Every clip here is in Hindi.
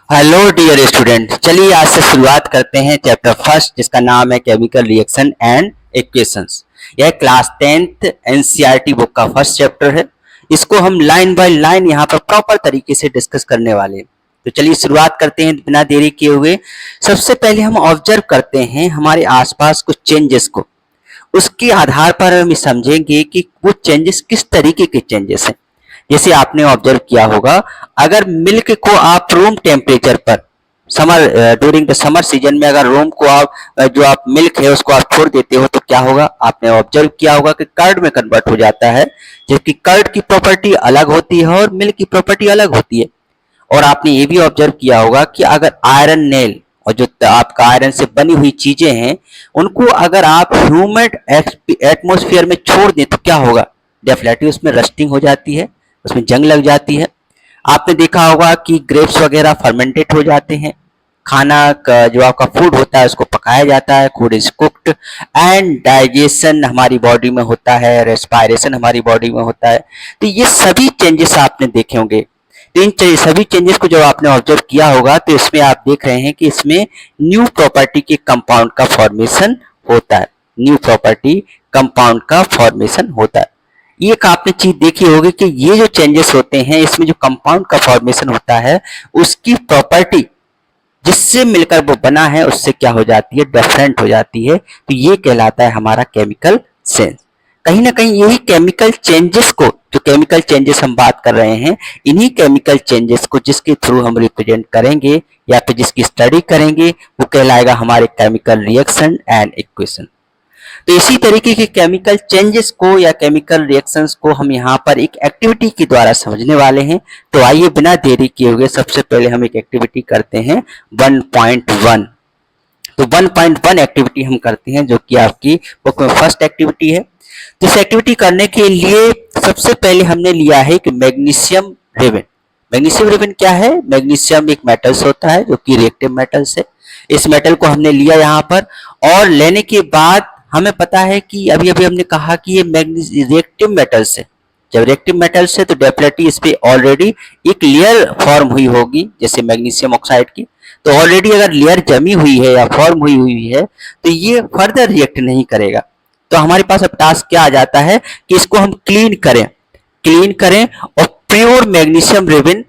हेलो डियर स्टूडेंट, चलिए आज से शुरुआत करते हैं चैप्टर फर्स्ट जिसका नाम है केमिकल रिएक्शन एंड इक्वेशंस। यह क्लास 10th एनसीईआरटी बुक का फर्स्ट चैप्टर है। इसको हम लाइन बाय लाइन यहाँ पर प्रॉपर तरीके से डिस्कस करने वाले हैं। तो चलिए शुरुआत करते हैं बिना देरी किए हुए। सबसे पहले हम ऑब्जर्व करते हैं हमारे आसपास कुछ चेंजेस को। उसके आधार पर हम समझेंगे कि वो चेंजेस किस तरीके के चेंजेस हैं। जैसे आपने ऑब्जर्व किया होगा, अगर मिल्क को आप रूम टेम्परेचर पर summer during the summer season में अगर रूम को आप जो आप मिल्क है उसको आप छोड़ देते हो तो क्या होगा, आपने ऑब्जर्व किया होगा कि कर्ड में कन्वर्ट हो जाता है। जबकि कर्ड की प्रॉपर्टी अलग होती है और मिल्क की प्रॉपर्टी अलग होती है। और आपने ये भी ऑब्जर्व किया होगा कि अगर आयरन नेल और जो आपका आयरन से बनी हुई चीजें हैं उनको अगर आप ह्यूमिड एटमॉस्फेयर में छोड़ दें तो क्या होगा, डेफिनेटली उसमें रस्टिंग हो जाती है, उसमें जंग लग जाती है। आपने देखा होगा कि ग्रेप्स वगैरह फर्मेंटेड हो जाते हैं। खाना का जो आपका फूड होता है उसको पकाया जाता है, food is cooked and digestion हमारी बॉडी में होता है, रेस्पायरेशन हमारी बॉडी में होता है। तो ये सभी चेंजेस आपने देखे होंगे। तो इन सभी चेंजेस को जब आपने ऑब्जर्व किया होगा तो इसमें आप देख रहे हैं कि इसमें न्यू प्रॉपर्टी के कंपाउंड का फॉर्मेशन होता है। न्यू प्रॉपर्टी कंपाउंड का फॉर्मेशन होता है। एक आपने चीज देखी होगी कि ये जो चेंजेस होते हैं इसमें जो कंपाउंड का फॉर्मेशन होता है उसकी प्रॉपर्टी जिससे मिलकर वो बना है उससे क्या हो जाती है, डिफरेंट हो जाती है। तो ये कहलाता है हमारा केमिकल चेंज। कहीं ना कहीं यही केमिकल चेंजेस को, जो केमिकल चेंजेस हम बात कर रहे हैं, इन्हीं केमिकल चेंजेस को जिसके थ्रू हम रिप्रेजेंट करेंगे या फिर जिसकी स्टडी करेंगे वो कहलाएगा हमारे केमिकल रिएक्शन एंड इक्वेशन। तो इसी तरीके के केमिकल चेंजेस को या केमिकल रिएक्शंस को हम यहाँ पर एक एक्टिविटी के द्वारा समझने वाले हैं। तो आइए बिना देरी किए हुए सबसे पहले हम एक एक्टिविटी करते हैं 1.1। तो 1.1 एक्टिविटी हम करते हैं जो कि आपकी बुक में फर्स्ट एक्टिविटी है। तो इस एक्टिविटी करने के लिए सबसे पहले हमने लिया है कि मैग्नीशियम रिबन। मैग्नीशियम रिबन क्या है? मैग्नीशियम एक मेटल्स होता है जो कि रिएक्टिव मेटल्स है। इस मेटल को हमने लिया यहाँ पर और लेने के बाद हमें पता है कि अभी अभी हमने कहा कि ये रिएक्टिव मेटल्स है। जब रिएक्टिव मेटल्स है तो डेफिनेटली इस पे ऑलरेडी एक लेयर फॉर्म हुई होगी जैसे मैग्नीशियम ऑक्साइड की। तो ऑलरेडी अगर लेयर जमी हुई है या फॉर्म हुई है तो ये फर्दर रिएक्ट नहीं करेगा। तो हमारे पास अब टास्क क्या आ जाता है कि इसको हम क्लीन करें और pure magnesium ribbon,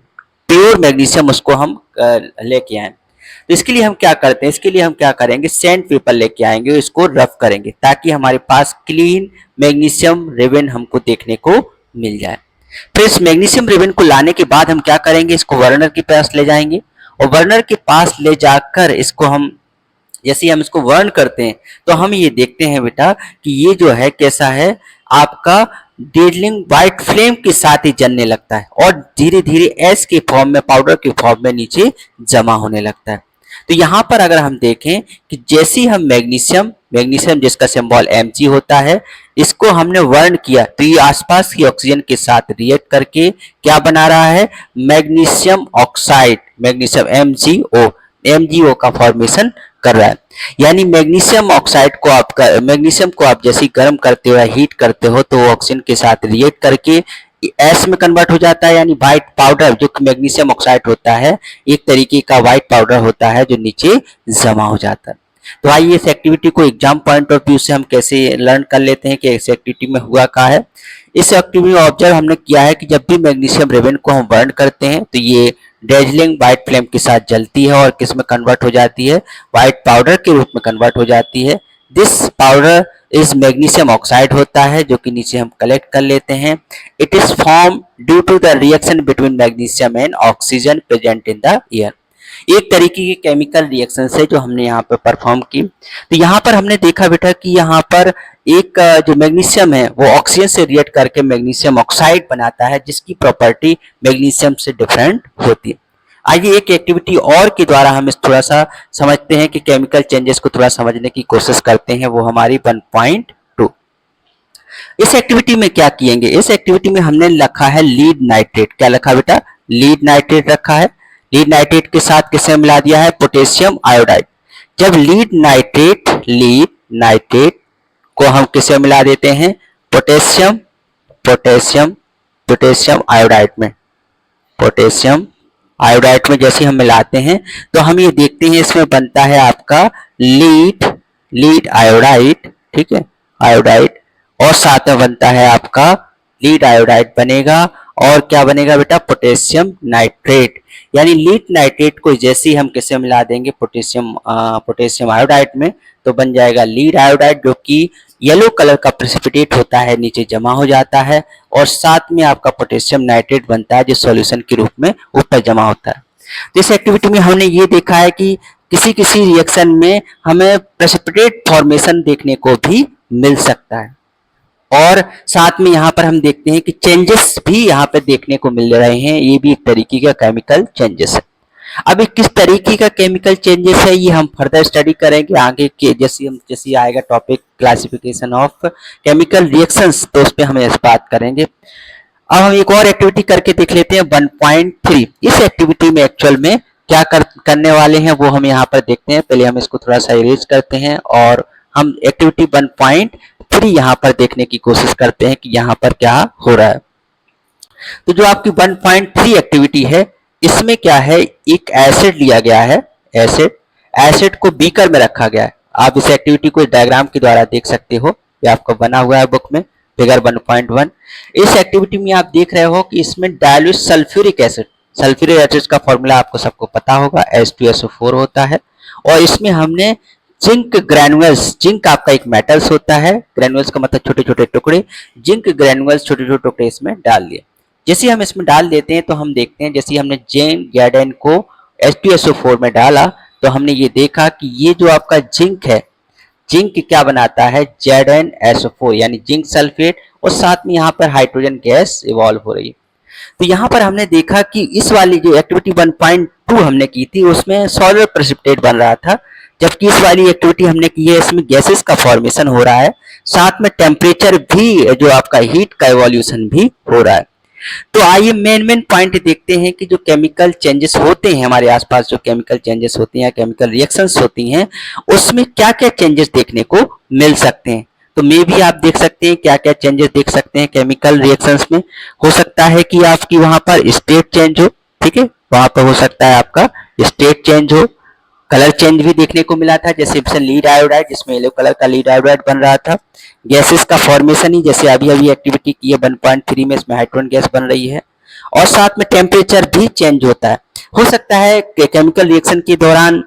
pure magnesium उसको हम लेके आए। तो इसके लिए हम क्या करते हैं, इसके लिए हम क्या करेंगे, सैंड पेपर लेके आएंगे, इसको रफ करेंगे ताकि हमारे पास क्लीन मैग्नीशियम रिबन हमको देखने को मिल जाए। फिर इस मैग्नीशियम रिबन को लाने के बाद हम क्या करेंगे, इसको बर्नर के पास ले जाएंगे और बर्नर के पास ले जाकर इसको हम जैसे हम इसको बर्न करते हैं तो हम ये देखते हैं बेटा कि ये जो है कैसा है, आपका डेडलिंग व्हाइट फ्लेम के साथ ही जलने लगता है और धीरे धीरे एश के फॉर्म में, पाउडर के फॉर्म में नीचे जमा होने लगता है। तो यहाँ पर अगर हम देखें कि जैसे हम मैग्नीशियम जिसका सिंबल Mg होता है, इसको हमने बर्न किया तो ये आसपास की ऑक्सीजन के साथ रिएक्ट करके क्या बना रहा है, मैग्नीशियम ऑक्साइड, मैग्नीशियम MgO का फॉर्मेशन कर रहा है। यानी मैग्नीशियम ऑक्साइड को मैग्नीशियम को आप जैसे गर्म करते हो या हीट करते हो तो वो ऑक्सीजन के साथ रिएक्ट करके एस में कन्वर्ट हो जाता है। यानी व्हाइट पाउडर जो मैग्नीशियम ऑक्साइड होता है एक तरीके का व्हाइट पाउडर होता है जो नीचे जमा हो जाता है। तो आइए इस एक्टिविटी को एग्जाम पॉइंट ऑफ व्यू से हम कैसे लर्न कर लेते हैं कि इस एक्टिविटी में हुआ क्या है। इस एक्टिविटी में ऑब्जर्व हमने किया है कि जब भी मैग्नीशियम रिबन को हम बर्न करते हैं तो ये डेजलिंग व्हाइट फ्लेम के साथ जलती है और किस में कन्वर्ट हो जाती है, व्हाइट पाउडर के रूप में कन्वर्ट हो जाती है। This powder is magnesium oxide होता है जो कि नीचे हम कलेक्ट कर लेते हैं। It is form due to the reaction between magnesium and oxygen present in the air. एक तरीके की केमिकल रिएक्शन है जो हमने यहाँ पर परफॉर्म की। तो यहाँ पर हमने देखा बेटा कि यहाँ पर एक जो मैग्नीशियम है वो ऑक्सीजन से रिएक्ट करके मैग्नीशियम ऑक्साइड बनाता है जिसकी प्रॉपर्टी मैग्नीशियम से डिफरेंट होती है। आइए एक एक्टिविटी और के द्वारा हम इस थोड़ा सा समझते हैं कि केमिकल चेंजेस को थोड़ा समझने की कोशिश करते हैं, वो हमारी 1.2। इस एक्टिविटी में क्या किएंगे, इस एक्टिविटी में हमने रखा है लीड नाइट्रेट। क्या रखा बेटा, लीड नाइट्रेट रखा है। लीड नाइट्रेट के साथ किसे मिला दिया है, पोटेशियम आयोडाइड। जब लीड नाइट्रेट को हम किसे मिला देते हैं, पोटेशियम आयोडाइड में, पोटेशियम आयोडाइड में जैसे हम मिलाते हैं तो हम ये देखते हैं इसमें बनता है आपका लीड लीड आयोडाइड, ठीक है, आयोडाइड, और साथ में बनता है आपका लीड आयोडाइड बनेगा, और क्या बनेगा बेटा, पोटेशियम नाइट्रेट। यानी लीड नाइट्रेट को जैसे ही हम किसे मिला देंगे पोटेशियम आयोडाइड में, तो बन जाएगा लीड आयोडाइड, जो कि येलो कलर का प्रेसिपिटेट होता है, नीचे जमा हो जाता है, और साथ में आपका पोटेशियम नाइट्रेट बनता है जो सॉल्यूशन के रूप में ऊपर जमा होता है। तो इस एक्टिविटी में हमने ये देखा है कि किसी किसी रिएक्शन में हमें प्रेसिपिटेट फॉर्मेशन देखने को भी मिल सकता है, और साथ में यहाँ पर हम देखते हैं कि चेंजेस भी यहाँ पे देखने को मिल रहे हैं। ये भी एक तरीके का केमिकल चेंजेस है। अब ये किस तरीके का केमिकल चेंजेस है ये हम फर्दर स्टडी करेंगे आगे के, जैसे आएगा topic classification of chemical reactions, तो उस पर हम इस बात करेंगे। अब हम एक और एक्टिविटी करके देख लेते हैं 1.3। इस एक्टिविटी में एक्चुअल में क्या करने वाले हैं वो हम यहाँ पर देखते हैं। पहले हम इसको थोड़ा सा इरेज करते हैं और हम एक्टिविटी 1.3 यहाँ पर देखने की कोशिश करते हैं कि यहाँ पर क्या हो रहा है। तो जो आपकी 1.3 एक्टिविटी है इसमें क्या है, एक एसिड लिया गया है, एसिड को बीकर में रखा गया है। आप इस एक्टिविटी को डायग्राम के द्वारा देख सकते हो, ये आपका बना हुआ है बुक में, फिगर 1.1। इस एक्टिविटी में आप देख रहे हो कि इसमें डाइल्यूट सल्फ्यूरिक एसिड का फॉर्मूला आपको सबको पता होगा, H2SO4 होता है, और इसमें हमने जिंक ग्रैनुअल्स, जिंक आपका एक मेटल्स होता है, ग्रैनुअल्स का मतलब छोटे छोटे टुकड़े, जिंक ग्रैनुअल्स छोटे छोटे टुकड़े इसमें डाल दिए। जैसे हम इसमें डाल देते हैं तो हम देखते हैं, जैसे हमने जैडेन को H2SO4 में डाला तो हमने ये देखा कि ये जो आपका जिंक है, जिंक क्या बनाता है, ZnSO4 यानी जिंक सल्फेट, और साथ में यहाँ पर हाइड्रोजन गैस इवॉल्व हो रही है। तो यहाँ पर हमने देखा कि इस वाली जो एक्टिविटी 1.2 हमने की थी उसमें सॉलिड प्रेसिपिटेट बन रहा था, जबकि इस वाली एक्टिविटी हमने की है इसमें गैसेस का फॉर्मेशन हो रहा है, साथ में टेम्परेचर भी, जो आपका हीट का इवोल्यूशन भी हो रहा है। तो आइए मेन पॉइंट देखते हैं कि जो केमिकल चेंजेस होते हैं हमारे आसपास, जो केमिकल चेंजेस होती हैं, केमिकल रिएक्शंस होती हैं, उसमें क्या क्या चेंजेस देखने को मिल सकते हैं। तो मे भी आप देख सकते हैं क्या क्या चेंजेस देख सकते हैं केमिकल रिएक्शंस में। हो सकता है कि आपकी वहां पर स्टेट चेंज हो, ठीक है, वहां पर हो सकता है आपका स्टेट चेंज हो, कलर चेंज भी देखने को मिला था, जैसे लीड आयोडाइड, जिसमें येलो कलर का लीड आयोडाइड बन रहा था। गैसेस का फॉर्मेशन ही जैसे अभी एक्टिविटी की है 1.3 में, इसमें हाइड्रोजन गैस बन रही है, और साथ में टेम्परेचर भी चेंज होता है। हो सकता है केमिकल रिएक्शन के दौरान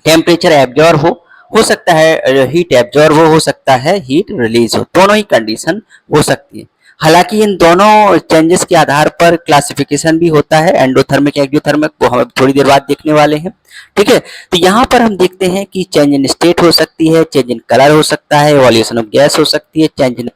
टेम्परेचर एब्जॉर्ब हो सकता है हीट एब्जॉर्ब हो सकता है हीट रिलीज हो, दोनों ही कंडीशन हो सकती है। हालांकि इन दोनों चेंजेस के आधार पर क्लासिफिकेशन भी होता है, एंडोथर्मिक एक्सोथर्मिक, वो हम थोड़ी देर बाद देखने वाले हैं, ठीक है। तो यहाँ पर हम देखते हैं कि चेंज इन स्टेट हो सकती है, चेंज इन कलर हो सकता है, इवोल्यूशन ऑफ गैस हो सकती है, चेंज इन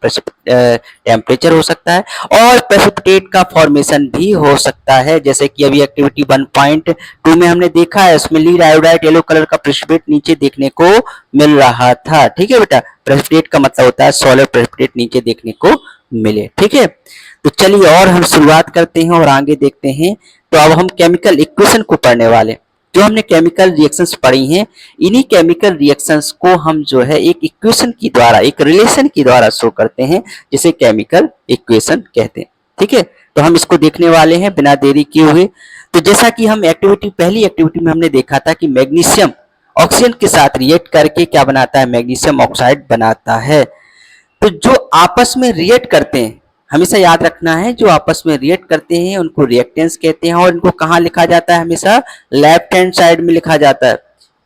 टेम्परेचर हो सकता है, और प्रेसिपिटेट का फॉर्मेशन भी हो सकता है। जैसे कि अभी एक्टिविटी 1.2 में हमने देखा है, उसमें लीड आयोडाइड येलो कलर का प्रेसिपिटेट नीचे देखने को मिल रहा था, ठीक है बेटा। प्रेसिपिटेट का मतलब होता है सॉलिड प्रेसिपिटेट नीचे देखने को मिले, ठीक है। तो चलिए और हम शुरुआत करते हैं और आगे देखते हैं। तो अब हम केमिकल इक्वेशन को पढ़ने वाले, जो हमने केमिकल रिएक्शंस पढ़ी हैं, इन्हीं केमिकल रिएक्शंस को हम जो है एक इक्वेशन की द्वारा, एक रिलेशन की द्वारा शो करते हैं, जिसे केमिकल इक्वेशन कहते हैं, ठीक है। तो हम इसको देखने वाले हैं बिना देरी किए हुए। तो जैसा कि हम पहली एक्टिविटी में हमने देखा था कि मैग्नीशियम ऑक्सीजन के साथ रिएक्ट करके क्या बनाता है, मैग्नीशियम ऑक्साइड बनाता है। तो जो आपस में रिएक्ट करते हैं, हमेशा याद रखना है, जो आपस में रिएक्ट करते हैं उनको रिएक्टेंस कहते हैं, और इनको कहाँ लिखा जाता है, हमेशा लेफ्ट हैंड साइड में लिखा जाता है,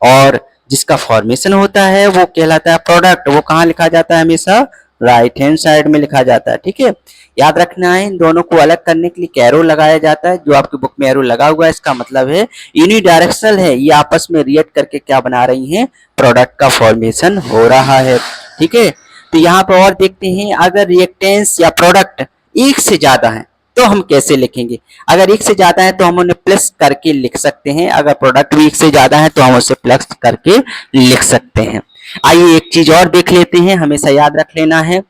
और जिसका फॉर्मेशन होता है वो कहलाता है प्रोडक्ट, वो कहाँ लिखा जाता है, हमेशा राइट हैंड साइड में लिखा जाता है, ठीक है। याद रखना है, इन दोनों को अलग करने के लिए एक एरो लगाया जाता है, जो आपकी बुक में एरो लगा हुआ है, इसका मतलब है यूनिडायरेक्शनल है, ये आपस में रिएक्ट करके क्या बना रही हैं, प्रोडक्ट का फॉर्मेशन हो रहा है, ठीक है। तो यहाँ पर और देखते हैं, अगर रिएक्टेंस या प्रोडक्ट एक से ज्यादा है तो हम कैसे लिखेंगे। अगर एक से ज्यादा है तो हम उन्हें प्लस करके लिख सकते हैं, अगर प्रोडक्ट भी एक से ज्यादा है तो हम उसे प्लस करके लिख सकते हैं। आइए एक चीज और देख लेते हैं, हमेशा याद रख लेना है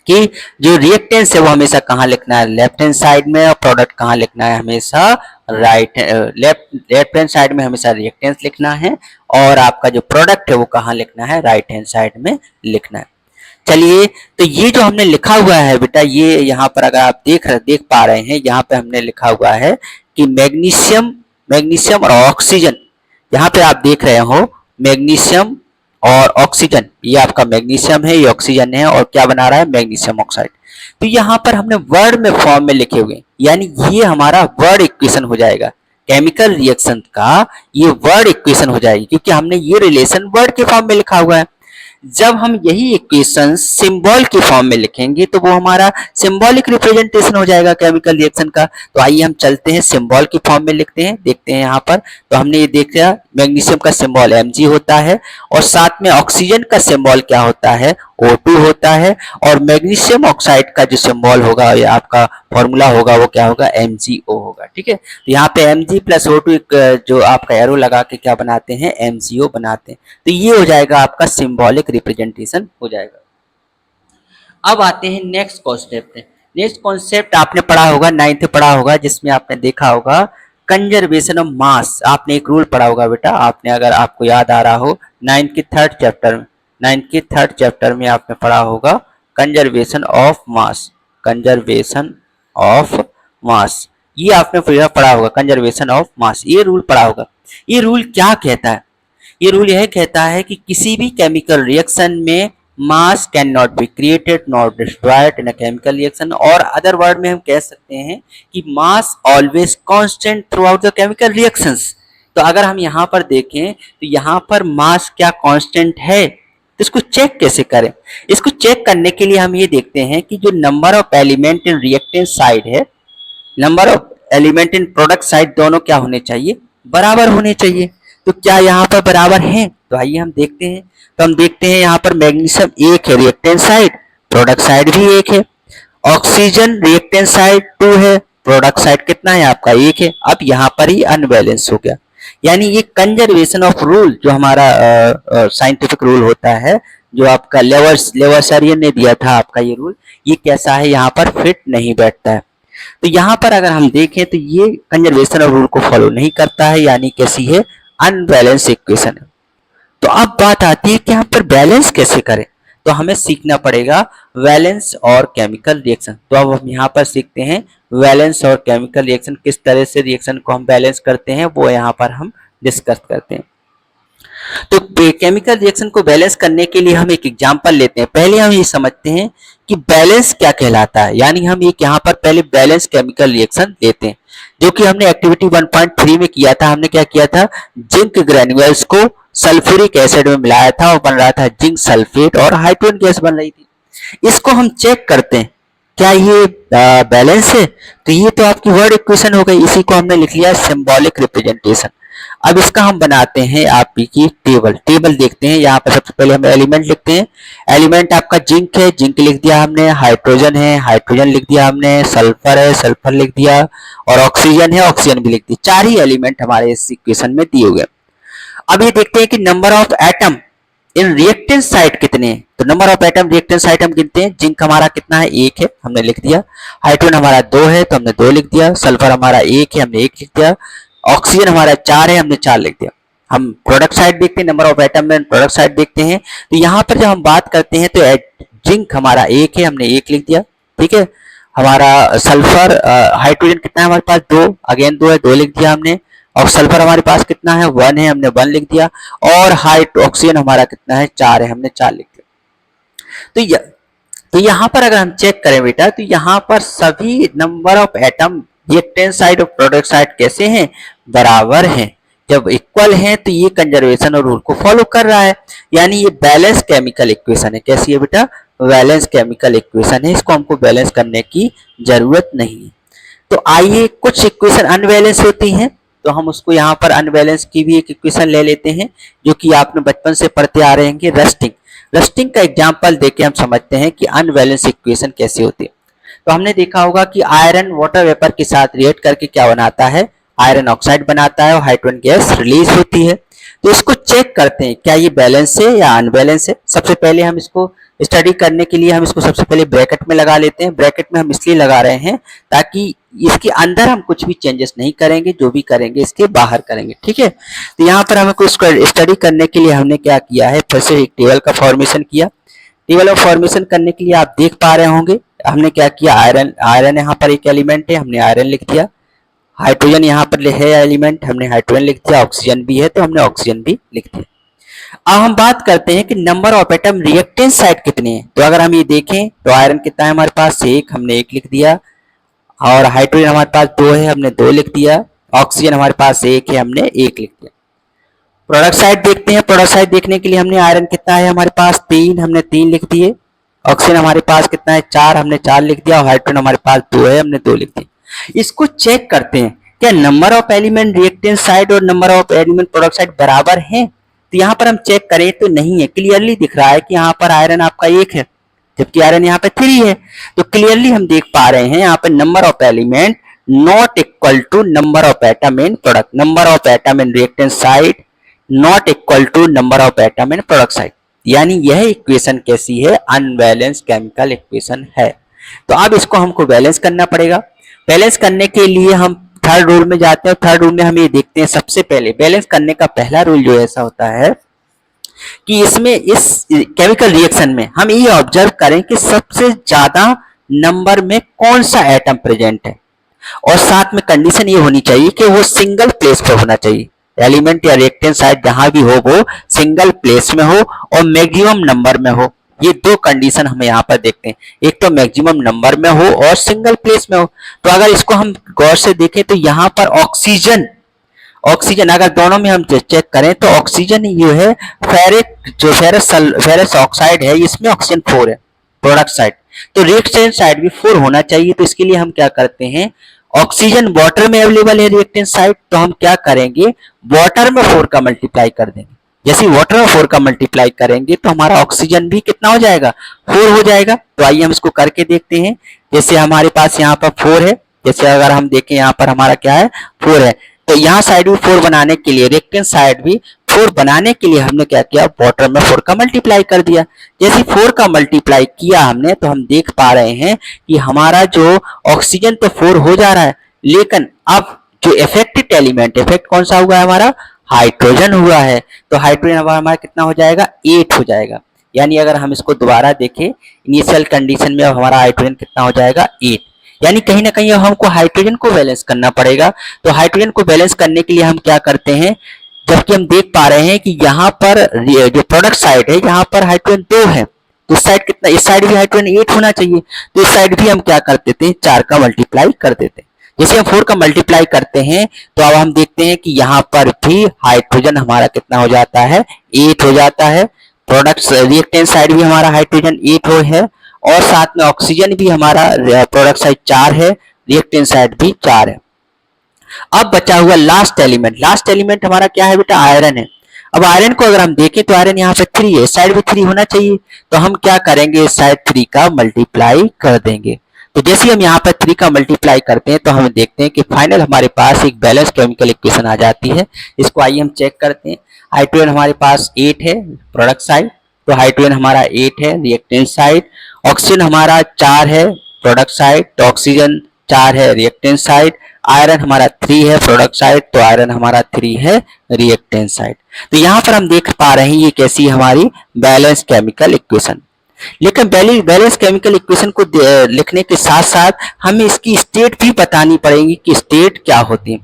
कि जो रिएक्टेंस है वो हमेशा कहाँ लिखना है, लेफ्ट हैंड साइड में, और प्रोडक्ट कहाँ लिखना है, हमेशा लेफ्ट हैंड साइड में हमेशा रिएक्टेंस लिखना है, और आपका जो प्रोडक्ट है वो कहाँ लिखना है, राइट हैंड साइड में लिखना है। चलिए, तो ये जो हमने लिखा हुआ है बेटा, ये यहाँ पर अगर आप देख पा रहे हैं, यहाँ पे हमने लिखा हुआ है कि मैग्नीशियम मैग्नीशियम और ऑक्सीजन, यहाँ पे आप देख रहे हो मैग्नीशियम और ऑक्सीजन, ये आपका मैग्नीशियम है, ये ऑक्सीजन है, और क्या बना रहा है, मैग्नीशियम ऑक्साइड। तो यहाँ पर हमने वर्ड में फॉर्म में लिखे हुए, यानी ये हमारा वर्ड इक्वेशन हो जाएगा, केमिकल रिएक्शन का ये वर्ड इक्वेशन हो जाएगी, क्योंकि हमने ये रिलेशन वर्ड के फॉर्म में लिखा हुआ है। जब हम यही इक्वेशन सिंबल के फॉर्म में लिखेंगे तो वो हमारा सिंबॉलिक रिप्रेजेंटेशन हो जाएगा केमिकल रिएक्शन का। तो आइए हम चलते हैं सिंबल के फॉर्म में लिखते हैं, देखते हैं यहाँ पर। तो हमने ये देखा मैग्नीशियम का सिंबल Mg होता है, और साथ में ऑक्सीजन का सिंबल क्या होता है, O2 होता है, और मैग्नीशियम ऑक्साइड का जो सिंबल होगा या आपका फॉर्मूला होगा वो क्या होगा, MgO होगा। ठीक है, तो यहाँ पे Mg प्लस O2 जो आपका एरो लगा के क्या बनाते हैं, MgO बनाते हैं। तो ये हो जाएगा आपका सिंबॉलिक रिप्रेजेंटेशन हो जाएगा। अब आते हैं नेक्स्ट कॉन्सेप्ट। नेक्स्ट कॉन्सेप्ट आपने पढ़ा होगा, 9th पढ़ा होगा, जिसमें आपने देखा होगा कंजर्वेशन ऑफ मास। आपने एक रूल पढ़ा होगा बेटा, आपने अगर आपको याद आ रहा हो 9th की 3rd चैप्टर में, 9th की 3rd चैप्टर में आपने पढ़ा होगा conservation of mass, conservation of mass, ये आपने पढ़ा होगा कंजर्वेशन ऑफ मास, ये रूल पढ़ा होगा। ये रूल क्या कहता है, ये रूल यह कहता है कि किसी भी केमिकल रिएक्शन में mass cannot be created not destroyed in a chemical reaction, और अदर वर्ड में हम कह सकते हैं कि mass always constant throughout the chemical reactions. तो अगर हम यहाँ पर देखें तो यहाँ पर मास क्या कांस्टेंट है, तो इसको चेक कैसे करें। इसको चेक करने के लिए हम ये देखते हैं कि जो number of element in reactant side है, number of element in product side, दोनों क्या होने चाहिए, बराबर होने चाहिए। तो क्या यहाँ पर बराबर हैं, तो आइए हम देखते हैं। तो हम देखते हैं यहाँ पर मैग्नीशियम 1 है रिएक्टेंट साइड, प्रोडक्ट साइड भी 1 है। ऑक्सीजन रिएक्टेंट साइड 2 है, प्रोडक्ट साइड कितना है आपका 1 है। अब यहाँ पर ही अनबैलेंस हो गया, यानी ये कंजर्वेशन ऑफ रूल जो हमारा साइंटिफिक रूल होता है, जो आपका लेवर्सरियन ने दिया था आपका ये रूल, ये कैसा है, यहाँ पर फिट नहीं बैठता है। तो यहाँ पर अगर हम देखें तो ये कंजर्वेशन ऑफ रूल को फॉलो नहीं करता है, यानी कैसी है, अनबैलेंस इक्वेशन है। तो अब बात आती है कि यहाँ पर बैलेंस कैसे करें, तो हमें सीखना पड़ेगा वैलेंस और केमिकल रिएक्शन। तो अब हम यहाँ पर सीखते हैं वैलेंस और केमिकल रिएक्शन, किस तरह से रिएक्शन को हम बैलेंस करते हैं वो यहाँ पर हम डिस्कस करते हैं। तो केमिकल रिएक्शन को बैलेंस करने के लिए हम एक एग्जांपल लेते हैं। पहले हम ये समझते हैं कि बैलेंस क्या कहलाता है, यानी हम एक यहाँ पर पहले बैलेंस केमिकल रिएक्शन लेते हैं, जो कि हमने एक्टिविटी 1.3 में किया था। हमने क्या किया था, जिंक ग्रेन्यूल्स को सल्फ्यूरिक एसिड में मिलाया था और बन रहा था जिंक सल्फेट और हाइड्रोजन गैस बन रही थी। इसको हम चेक करते हैं क्या ये बैलेंस है, तो ये तो आपकी वर्ड इक्वेशन हो गई, इसी को हमने लिख लिया सिंबॉलिक रिप्रेजेंटेशन। अब इसका हम बनाते हैं आपकी टेबल देखते हैं। यहाँ पर सबसे पहले हम एलिमेंट लिखते हैं। एलिमेंट आपका जिंक है, जिंक लिख दिया हमने, हाइड्रोजन है, हाइड्रोजन लिख दिया हमने, सल्फर है, सल्फर लिख दिया, और ऑक्सीजन है, ऑक्सीजन भी लिख दिया। 4 ही एलिमेंट हमारे इस इक्वेशन में दिए हुए। अब ये देखते हैं कि number of atom in reactant side कितने हैं। तो number of atom reactant side हम गिनते हैं। जिंक हमारा कितना है, 1 है, हमने लिख दिया। हाइड्रोजन हमारा 2 है, तो हमने 2 लिख दिया। सल्फर हमारा 1 है, हमने 1 लिख दिया। ऑक्सीजन हमारा 4 है, हमने 4 लिख दिया। हम प्रोडक्ट साइड देखते हैं, नंबर ऑफ एटम में प्रोडक्ट साइड देखते हैं। तो यहाँ पर जब हम बात करते हैं तो जिंक हमारा 1 है, हमने 1 लिख दिया। ठीक है, हमारा सल्फर हाइड्रोजन कितना है हमारे पास, 2, अगेन 2 है, 2 लिख दिया हमने। और सल्फर हमारे पास कितना है, 1 है, हमने 1 लिख दिया। और ऑक्सीजन हमारा कितना है, 4 है, हमने 4 लिख दिया। तो यहाँ पर अगर हम चेक करें बेटा, तो यहाँ पर सभी number of atom reactant side और प्रोडक्ट साइड कैसे हैं, बराबर हैं। जब इक्वल हैं तो ये कंजर्वेशन और रूल को फॉलो कर रहा है, यानी ये बैलेंस केमिकल इक्वेशन है। कैसी है बेटा, बैलेंस केमिकल इक्वेशन है, इसको हमको बैलेंस करने की जरूरत नहीं है। तो आइए, कुछ इक्वेशन अनबैलेंस होती हैं, तो हम उसको यहाँ पर अनबैलेंस की भी एक इक्वेशन ले लेते हैं, जो कि आपने बचपन से पढ़ते आ रहे हैं, रस्टिंग का एग्जाम्पल देके हम समझते हैं कि अनबैलेंस इक्वेशन कैसे होती है। तो हमने देखा होगा कि आयरन वाटर वेपर के साथ रिएक्ट करके क्या बनाता है, आयरन ऑक्साइड बनाता है और हाइड्रोजन गैस रिलीज होती है। तो इसको चेक करते हैं क्या ये बैलेंस है या अनबैलेंस है। सबसे पहले हम इसको स्टडी करने के लिए हम इसको सबसे पहले ब्रैकेट में लगा लेते हैं। ब्रैकेट में हम इसलिए लगा रहे हैं ताकि इसके अंदर हम कुछ भी चेंजेस नहीं करेंगे, जो भी करेंगे इसके बाहर करेंगे। ठीक है, तो यहाँ पर हमें कुछ स्टडी करने के लिए हमने क्या किया है, फिर से एक टेबल का फॉर्मेशन किया। टेबल ऑफ फॉर्मेशन करने के लिए आप देख पा रहे होंगे हमने क्या किया, आयरन यहाँ पर एक एलिमेंट है, हमने आयरन लिख दिया। हाइड्रोजन यहाँ पर है एलिमेंट, हमने हाइड्रोजन लिख दिया, ऑक्सीजन भी है तो हमने ऑक्सीजन भी लिख दिया। अब हम बात करते हैं कि number of atom reactance side कितने हैं। तो अगर हम ये देखें तो आयरन कितना है हमारे पास, एक, हमने एक लिख दिया, और हाइड्रोजन हमारे पास दो है, हमने दो लिख दिया, ऑक्सीजन हमारे पास एक है, हमने एक लिख दिया। प्रोडक्ट साइड देखते हैं, प्रोडक्ट साइड देखने के लिए हमने आयरन कितना है हमारे पास, तीन, हमने तीन लिख दिए, ऑक्सीजन हमारे पास कितना है, चार, हमने चार लिख दिया, और हाइड्रोजन हमारे पास दो है, हमने दो लिख दिया। इसको चेक करते हैं क्या number of element reactants side और number of element product side बराबर हैं। तो यहाँ पर हम चेक करें तो नहीं है, क्लियरली दिख रहा है कि यहाँ पर आयरन आपका एक है जबकि आयरन यहाँ पे थ्री है। तो क्लियरली हम देख पा रहे हैं यहाँ पे number of element not equal to number of atom in product, number of atom in reactants side not equal to number of atom in product side. यानी यह इक्वेशन कैसी है, अनबैलेंस केमिकल इक्वेशन है। तो अब इसको हमको बैलेंस करना पड़ेगा। बैलेंस करने के लिए हम थर्ड रूल में जाते हैं। थर्ड रूल में हम ये देखते हैं, सबसे पहले बैलेंस करने का पहला रूल जो ऐसा होता है कि इसमें इस केमिकल रिएक्शन में हम ये ऑब्जर्व करें कि सबसे ज्यादा नंबर में कौन सा एटम प्रेजेंट है, और साथ में कंडीशन ये होनी चाहिए कि वो सिंगल प्लेस पर होना चाहिए। एलिमेंट या रिएक्टेंट साइड जहां भी हो वो सिंगल प्लेस में हो और मैक्सिमम नंबर में हो। ये दो कंडीशन हम यहाँ पर देखते हैं, एक तो मैक्सिमम नंबर में हो और सिंगल प्लेस में हो। तो अगर इसको हम गौर से देखें तो यहाँ पर ऑक्सीजन अगर दोनों में हम चेक करें तो ऑक्सीजन ये है, फेरस ऑक्साइड है, इसमें ऑक्सीजन 4 है प्रोडक्ट साइड, तो रिएक्टेंट साइड भी 4 होना चाहिए। तो इसके लिए हम क्या करते हैं, ऑक्सीजन वाटर में अवेलेबल है रिएक्टेंट साइड, तो हम क्या करेंगे, वाटर में 4 का मल्टीप्लाई कर देंगे। जैसे वाटर में 4 का मल्टीप्लाई करेंगे तो हमारा ऑक्सीजन भी कितना हो जाएगा, 4 हो जाएगा। तो आइए हम इसको करके देखते हैं। जैसे हमारे पास यहाँ पर 4 है, जैसे अगर हम देखें यहाँ पर हमारा क्या है, 4 है, तो यहाँ साइड भी 4 बनाने के लिए, रिएक्टेंट साइड भी 4 बनाने के लिए हमने क्या किया, वाटर में 4 का मल्टीप्लाई कर दिया। जैसे 4 का मल्टीप्लाई किया हमने तो हम देख पा रहे हैं कि हमारा जो ऑक्सीजन तो 4 हो जा रहा है, लेकिन अब जो इफेक्टेड एलिमेंट, इफेक्ट कौन सा हुआ है हमारा, हाइड्रोजन हुआ है। तो हाइड्रोजन हमारा कितना हो जाएगा, 8 हो जाएगा। यानी अगर हम इसको दोबारा देखें इनिशियल कंडीशन में, अब हमारा हाइड्रोजन कितना हो जाएगा, 8। यानी कहीं ना कहीं हमको हाइड्रोजन को बैलेंस करना पड़ेगा। तो हाइड्रोजन को बैलेंस करने के लिए हम क्या करते हैं, जबकि हम देख पा रहे हैं कि यहाँ पर जो प्रोडक्ट साइड है यहाँ पर हाइड्रोजन 2 है, तो इस साइड कितना, इस साइड भी हाइड्रोजन 8 होना चाहिए। तो इस साइड भी हम क्या कर देते हैं, 4 का मल्टीप्लाई कर देते हैं। जैसे हम 4 का मल्टीप्लाई करते हैं तो अब हम देखते हैं कि यहाँ पर भी हाइड्रोजन हमारा कितना हो जाता है, 8 हो जाता है। प्रोडक्ट रिएक्टेंट साइड भी हमारा हाइड्रोजन 8 है, और साथ में ऑक्सीजन भी हमारा प्रोडक्ट साइड 4 है, रिएक्टेंट साइड भी 4 है। अब बचा हुआ लास्ट एलिमेंट हमारा क्या है बेटा, आयरन है। अब आयरन को अगर हम देखें तो आयरन यहाँ पे 3 है, इस साइड भी 3 होना चाहिए। तो हम क्या करेंगे, इस साइड 3 का मल्टीप्लाई कर देंगे। तो जैसे हम यहाँ पर 3 का मल्टीप्लाई करते हैं तो हम देखते हैं कि फाइनल हमारे पास एक बैलेंस केमिकल इक्वेशन आ जाती है। इसको आइए हम चेक करते हैं। हाइड्रोजन हमारे पास 8 है प्रोडक्ट साइड, तो हाइड्रोजन हमारा 8 है रिएक्टेंट साइड। ऑक्सीजन हमारा 4 है प्रोडक्ट साइड, तो ऑक्सीजन 4 है रिएक्टेंट साइड। आयरन हमारा 3 है प्रोडक्ट साइड, तो आयरन हमारा 3 है रिएक्टेंट साइड। तो यहाँ पर हम देख पा रहे हैं ये कैसी हमारी बैलेंस केमिकल इक्वेशन। लेकिन बैलेंस केमिकल इक्वेशन को लिखने के साथ साथ हमें इसकी स्टेट भी बतानी पड़ेगी कि स्टेट क्या होती है।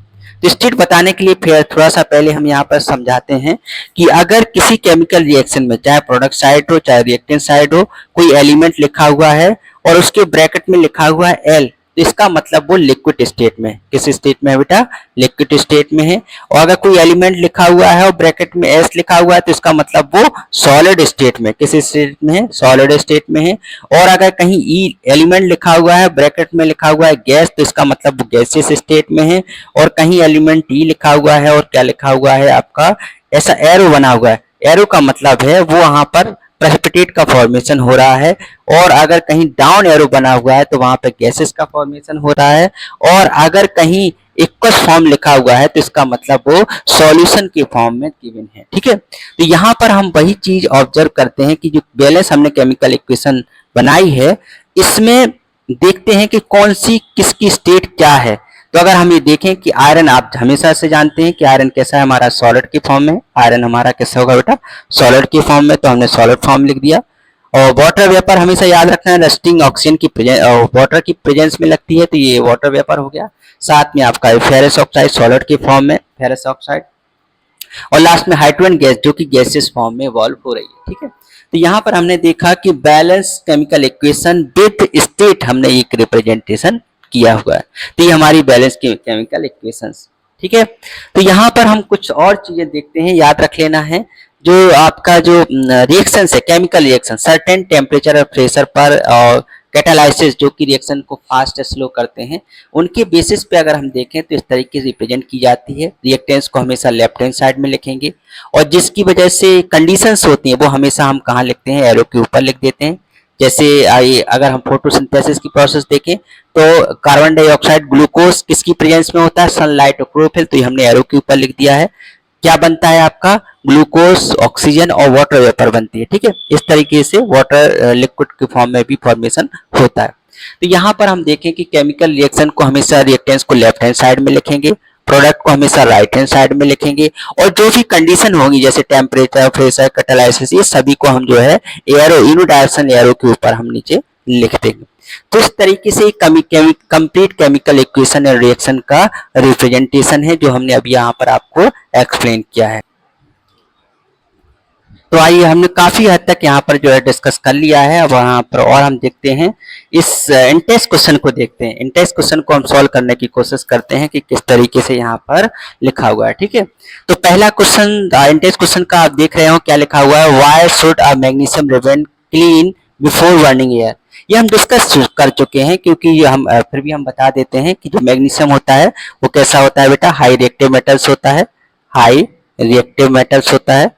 तो स्टेट बताने के लिए फिर थोड़ा सा पहले हम यहाँ पर समझाते हैं कि अगर किसी केमिकल रिएक्शन में, चाहे प्रोडक्ट साइड हो चाहे रिएक्टेंट साइड हो, कोई एलिमेंट लिखा हुआ है और उसके ब्रैकेट में लिखा हुआ है एल, तो इसका मतलब वो लिक्विड स्टेट में, किस स्टेट में है बेटा, लिक्विड स्टेट में है। और अगर कोई एलिमेंट लिखा हुआ है और ब्रैकेट में एस लिखा हुआ है तो इसका मतलब वो सॉलिड स्टेट में, किस स्टेट में है, सॉलिड स्टेट में है। और अगर कहीं ई एलिमेंट लिखा हुआ है ब्रैकेट में लिखा हुआ है गैस, तो इसका मतलब वो गैसियस स्टेट में है। और कहीं एलिमेंट ई लिखा हुआ है और क्या लिखा हुआ है आपका, ऐसा एरो बना हुआ है, एरो का मतलब है वो वहां पर प्रेसिपिटेट का फॉर्मेशन हो रहा है। और अगर कहीं डाउन एरो बना हुआ है तो वहां पे गैसेस का फॉर्मेशन हो रहा है। और अगर कहीं एक्वस फॉर्म लिखा हुआ है तो इसका मतलब वो सॉल्यूशन के फॉर्म में गिवन है। ठीक है, तो यहाँ पर हम वही चीज ऑब्जर्व करते हैं कि जो बैलेंस हमने केमिकल इक्वेशन बनाई है इसमें देखते हैं कि कौन सी किसकी स्टेट क्या है। तो अगर हम ये देखें कि आयरन, आप हमेशा से जानते हैं कि आयरन कैसा है, हमारा सॉलिड के फॉर्म में, आयरन हमारा कैसा होगा बेटा, सॉलिड के फॉर्म में, तो हमने सॉलिड फॉर्म लिख दिया। और वाटर वेपर हमेशा याद रखना है, रस्टिंग ऑक्सीजन की वाटर की प्रेजेंस में लगती है, तो ये वाटर वेपर हो गया। साथ में आपका फेरस ऑक्साइड सॉलिड के फॉर्म में फेरस ऑक्साइड, और लास्ट में हाइड्रोजन गैस जो कि गैसेस फॉर्म में इवॉल्व हो रही है। ठीक है, तो यहाँ पर हमने देखा कि balance chemical equation with state हमने एक रिप्रेजेंटेशन किया हुआ है, तो ये हमारी बैलेंस केमिकल इक्वेशंस। ठीक है, तो यहाँ पर हम कुछ और चीजें देखते हैं, याद रख लेना है। जो आपका जो रिएक्शन है, केमिकल रिएक्शन सर्टेन टेम्परेचर और प्रेशर पर और कैटालाइसिस जो कि रिएक्शन को फास्ट स्लो करते हैं, उनके बेसिस पे अगर हम देखें तो इस तरीके से रिप्रेजेंट की जाती है। रिएक्टेंस को हमेशा लेफ्ट हैंड साइड में लिखेंगे, और जिसकी वजह से कंडीशंस होती हैं वो हमेशा हम कहाँ लिखते हैं, एरो के ऊपर लिख देते हैं। जैसे आइए अगर हम फोटोसिंथेसिस की प्रोसेस देखें तो कार्बन डाइऑक्साइड ग्लूकोज किसकी प्रेजेंस में होता है, सनलाइट और क्लोरोफिल, तो ये हमने एरो के ऊपर लिख दिया है। क्या बनता है आपका, ग्लूकोज ऑक्सीजन और वाटर वेपर बनती है। ठीक है, इस तरीके से वाटर लिक्विड के फॉर्म में भी फॉर्मेशन होता है। तो यहाँ पर हम देखें कि केमिकल रिएक्शन को हमेशा रिएक्टेंस को लेफ्ट हैंड साइड में लिखेंगे, प्रोडक्ट को हमेशा राइट हैंड साइड में लिखेंगे, और जो भी कंडीशन होगी जैसे टेम्परेचर प्रेशर कैटालाइसिस ये सभी को हम जो है एरो यूनिडायरेक्शनल एरो के ऊपर हम नीचे लिख देंगे। तो इस तरीके से कंप्लीट केमिकल इक्वेशन और रिएक्शन का रिप्रेजेंटेशन है जो हमने अभी यहाँ पर आपको एक्सप्लेन किया है। तो आइए हमने काफी हद तक यहाँ पर जो है डिस्कस कर लिया है। अब वहाँ पर और हम देखते हैं इस इंटेस्ट क्वेश्चन को देखते हैं। इंटेस्ट क्वेश्चन को हम सॉल्व करने की कोशिश करते हैं कि किस तरीके से यहाँ पर लिखा हुआ है। ठीक है, तो पहला क्वेश्चन इंटेस्ट क्वेश्चन का आप देख रहे हो क्या लिखा हुआ है, why should a magnesium ribbon clean before burning air. ये हम डिस्कस कर चुके हैं, क्योंकि ये हम फिर भी हम बता देते हैं कि जो मैग्नीशियम होता है वो कैसा होता है बेटा, हाई रिएक्टिव मेटल्स होता है, हाई रिएक्टिव मेटल्स होता है।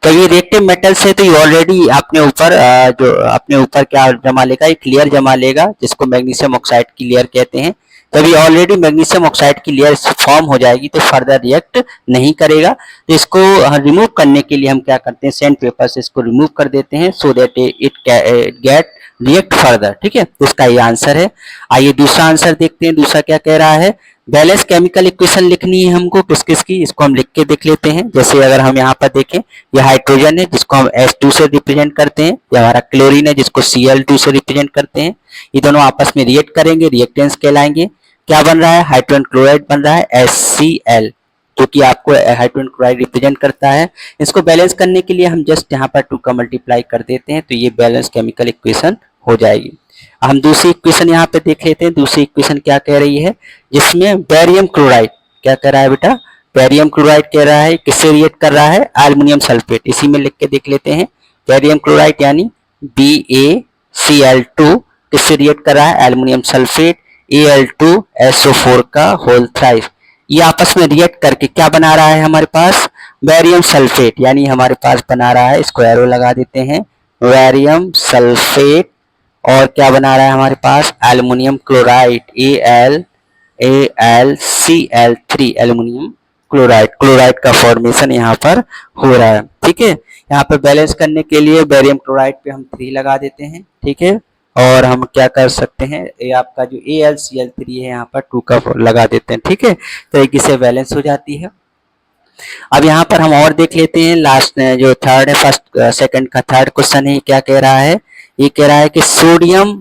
तो ये रिएक्टिव मेटल्स है तो ये ऑलरेडी अपने ऊपर जो अपने ऊपर क्या जमा लेगा, एक लेयर जमा लेगा जिसको मैग्नीशियम ऑक्साइड की लेयर कहते हैं। तभी ऑलरेडी मैग्नीशियम ऑक्साइड की लेयर फॉर्म हो जाएगी तो फर्दर रिएक्ट नहीं करेगा। तो इसको रिमूव करने के लिए हम क्या करते हैं, सैंड पेपर से इसको रिमूव कर देते हैं so that it get react further. ठीक है, तो इसका ये आंसर है। आइए दूसरा आंसर देखते हैं, दूसरा क्या कह रहा है, बैलेंस केमिकल इक्वेशन लिखनी है हमको किस किस की, इसको हम लिख के देख लेते हैं। जैसे अगर हम यहाँ पर देखें, ये हाइड्रोजन है जिसको हम H2 से रिप्रेजेंट करते हैं, ये हमारा क्लोरीन है जिसको Cl2 से रिप्रेजेंट करते हैं। ये दोनों आपस में रिएक्ट करेंगे, रिएक्टेंस कहलाएंगे। क्या बन रहा है, हाइड्रोजन क्लोराइड बन रहा है HCl, जो कि आपको हाइड्रोजन क्लोराइड रिप्रेजेंट करता है। इसको बैलेंस करने के लिए हम जस्ट यहाँ पर 2 का मल्टीप्लाई कर देते हैं तो ये बैलेंस केमिकल इक्वेशन हो जाएगी। हम दूसरी इक्वेशन यहाँ पे देख लेते हैं। दूसरी इक्वेशन क्या कह रही है, जिसमें बेरियम क्लोराइड क्या कह रहा है बेटा, बेरियम क्लोराइड कह रहा है किससे रिएक्ट कर रहा है, एल्युमिनियम सल्फेट। इसी में लिख के देख लेते हैं, बेरियम क्लोराइड यानी BaCl2 किससे रिएक्ट कर रहा है, एल्युमिनियम सल्फेट Al2SO4 का होल थ्राइस। ये आपस में रिएक्ट करके क्या बना रहा है हमारे पास, बेरियम सल्फेट, यानी हमारे पास बना रहा है, इसको एरो लगा देते हैं, बेरियम सल्फेट। और क्या बना रहा है हमारे पास, aluminium chloride AlCl3 aluminium chloride. Chloride का फॉर्मेशन यहाँ पर हो रहा है। ठीक है, यहाँ पर बैलेंस करने के लिए बेरियम क्लोराइड पे हम 3 लगा देते हैं। ठीक है, और हम क्या कर सकते हैं, ये आपका जो AlCl3 है यहाँ पर 2 का लगा देते हैं। ठीक है, तरीके से बैलेंस हो जाती है। अब यहाँ पर हम और देख लेते हैं, लास्ट जो थर्ड है, फर्स्ट सेकंड का थर्ड क्वेश्चन है, क्या कह रहा है, ये कह रहा है कि सोडियम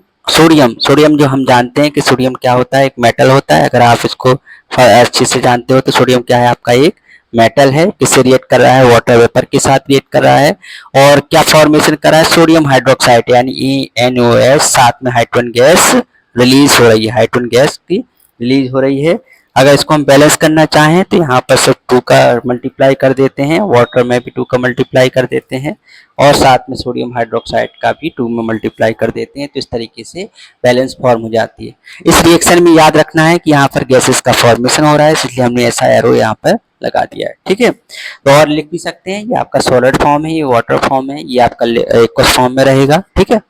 जो हम जानते हैं कि सोडियम क्या होता है, एक मेटल होता है। अगर आप इसको अच्छे से जानते हो तो सोडियम क्या है, आपका एक मेटल है। किससे रिएक्ट कर रहा है, वाटर वेपर के साथ रिएक्ट कर रहा है। और क्या फॉर्मेशन कर रहा है, सोडियम हाइड्रोक्साइड यानी NOS, साथ में हाइड्रोजन गैस रिलीज हो रही है, हाइड्रोजन गैस की रिलीज हो रही है। अगर इसको हम बैलेंस करना चाहें तो यहाँ पर सिर्फ 2 का मल्टीप्लाई कर देते हैं, वाटर में भी 2 का मल्टीप्लाई कर देते हैं, और साथ में सोडियम हाइड्रोक्साइड का भी 2 में मल्टीप्लाई कर देते हैं। तो इस तरीके से बैलेंस फॉर्म हो जाती है। इस रिएक्शन में याद रखना है कि यहाँ पर गैसेस का फॉर्मेशन हो रहा है, इसलिए हमने ऐसा एरो यहाँ पर लगा दिया है। ठीक है, तो और लिख भी सकते हैं, ये आपका सॉलिड फॉर्म है, ये वाटर फॉर्म है, ये आपका एक्वस फॉर्म में रहेगा। ठीक है,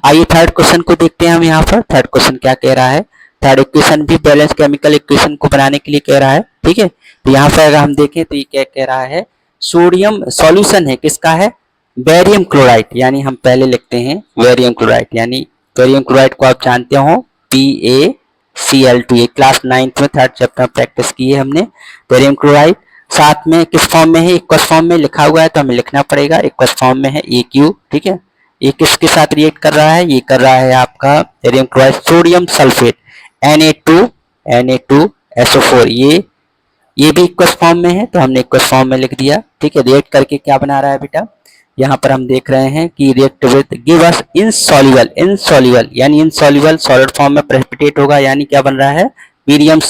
आइए थर्ड क्वेश्चन को देखते हैं हम यहाँ पर। थर्ड क्वेश्चन क्या कह रहा है, थर्ड इक्वेशन भी बैलेंस केमिकल इक्वेशन को बनाने के लिए कह रहा है। ठीक है, तो यहाँ पर अगर हम देखें तो ये क्या कह रहा है, सोडियम सॉल्यूशन है किसका है, बेरियम क्लोराइड, यानी हम पहले लिखते हैं बेरियम क्लोराइड, यानी बेरियम क्लोराइड को आप जानते हो BaCl2, ये क्लास 9th में थर्ड चैप्टर प्रैक्टिस की है हमने। बेरियम क्लोराइड साथ में किस फॉर्म में है, इक्वस फॉर्म में लिखा हुआ है तो हमें लिखना पड़ेगा, इक्वस फॉर्म में है AQ। ठीक है, ये किसके साथ रिएक्ट कर रहा है, ये कर रहा है आपका barium chloride sodium sulphate Na2SO4, ये भी इक्वस फॉर्म में है तो हमने इक्वस फॉर्म में लिख दिया। ठीक है, रिएक्ट करके क्या बना रहा है बेटा, यहाँ पर हम देख रहे हैं कि react with give us insoluble यानी इनसॉल्युबल सॉलिड फॉर्म में प्रेसिपिटेट होगा, यानी क्या बन रहा है, बेरियम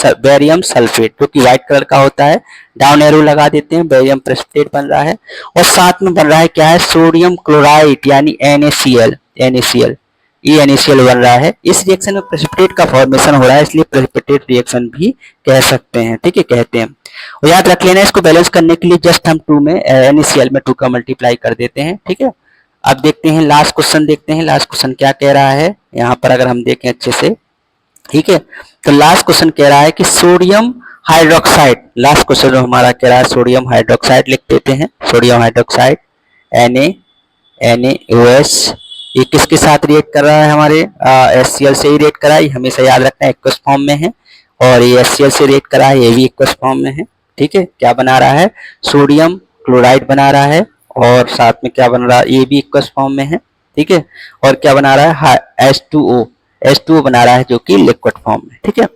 सल्फेट जो कि व्हाइट कलर का होता है, डाउन एरो लगा देते हैं, बेरियम प्रेसिपिटेट बन रहा है। और साथ में बन रहा है क्या है, सोडियम क्लोराइड यानी NaCl, ये NaCl बन रहा है। इस रिएक्शन में प्रेसिपिटेट का फॉर्मेशन हो रहा है, इसलिए प्रेसिपिटेट रिएक्शन भी कह सकते हैं। ठीक है, कहते हैं। और याद रख लेना, इसको बैलेंस करने के लिए जस्ट हम 2 में NaCl में 2 का मल्टीप्लाई कर देते हैं। ठीक है, अब देखते हैं लास्ट क्वेश्चन, देखते हैं लास्ट क्वेश्चन क्या कह रहा है यहाँ पर, अगर हम देखें अच्छे से। ठीक है, तो लास्ट क्वेश्चन कह रहा है कि सोडियम हाइड्रोक्साइड, लास्ट क्वेश्चन जो हमारा कह रहा है सोडियम हाइड्रोक्साइड लिख देते हैं, सोडियम हाइड्रोक्साइड NaOH, ये किसके साथ रिएक्ट कर रहा है, हमारे HCl से ही रिएक्ट कर रहा है, हमेशा याद रखना है एक्वस फॉर्म में है। और ये HCl से रिएक्ट कर रहा है, ये भी एक्वस फॉर्म में है। ठीक है, क्या बना रहा है, सोडियम क्लोराइड बना रहा है, और साथ में क्या बन रहा है, ये भी एक्वस फॉर्म में है। ठीक है, और क्या बना रहा है, H2O बना रहा है जो कि लिक्विड फॉर्म में। ठीक है,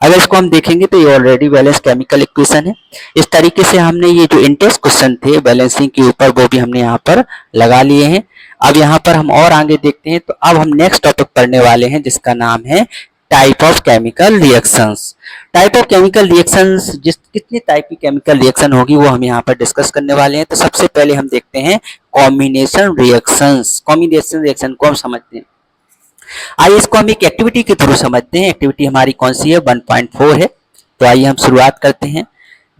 अगर इसको हम देखेंगे तो ये ऑलरेडी बैलेंस केमिकल इक्वेशन है। इस तरीके से हमने ये जो इंटेंस क्वेश्चन थे बैलेंसिंग के ऊपर वो भी हमने यहाँ पर लगा लिए हैं। अब यहाँ पर हम और आगे देखते हैं, तो अब हम नेक्स्ट टॉपिक पढ़ने वाले हैं जिसका नाम है type of chemical reactions. Type of chemical reactions, कितने टाइप की केमिकल रिएक्शन होगी वो हम यहाँ पर डिस्कस करने वाले हैं। तो सबसे पहले हम देखते हैं कॉम्बिनेशन रिएक्शंस। कॉम्बिनेशन रिएक्शन को हम समझते हैं, आइए इसको हम एक एक्टिविटी के थ्रू समझते हैं। एक्टिविटी हमारी कौन सी है, 1.4 है। तो आइए हम शुरुआत करते हैं।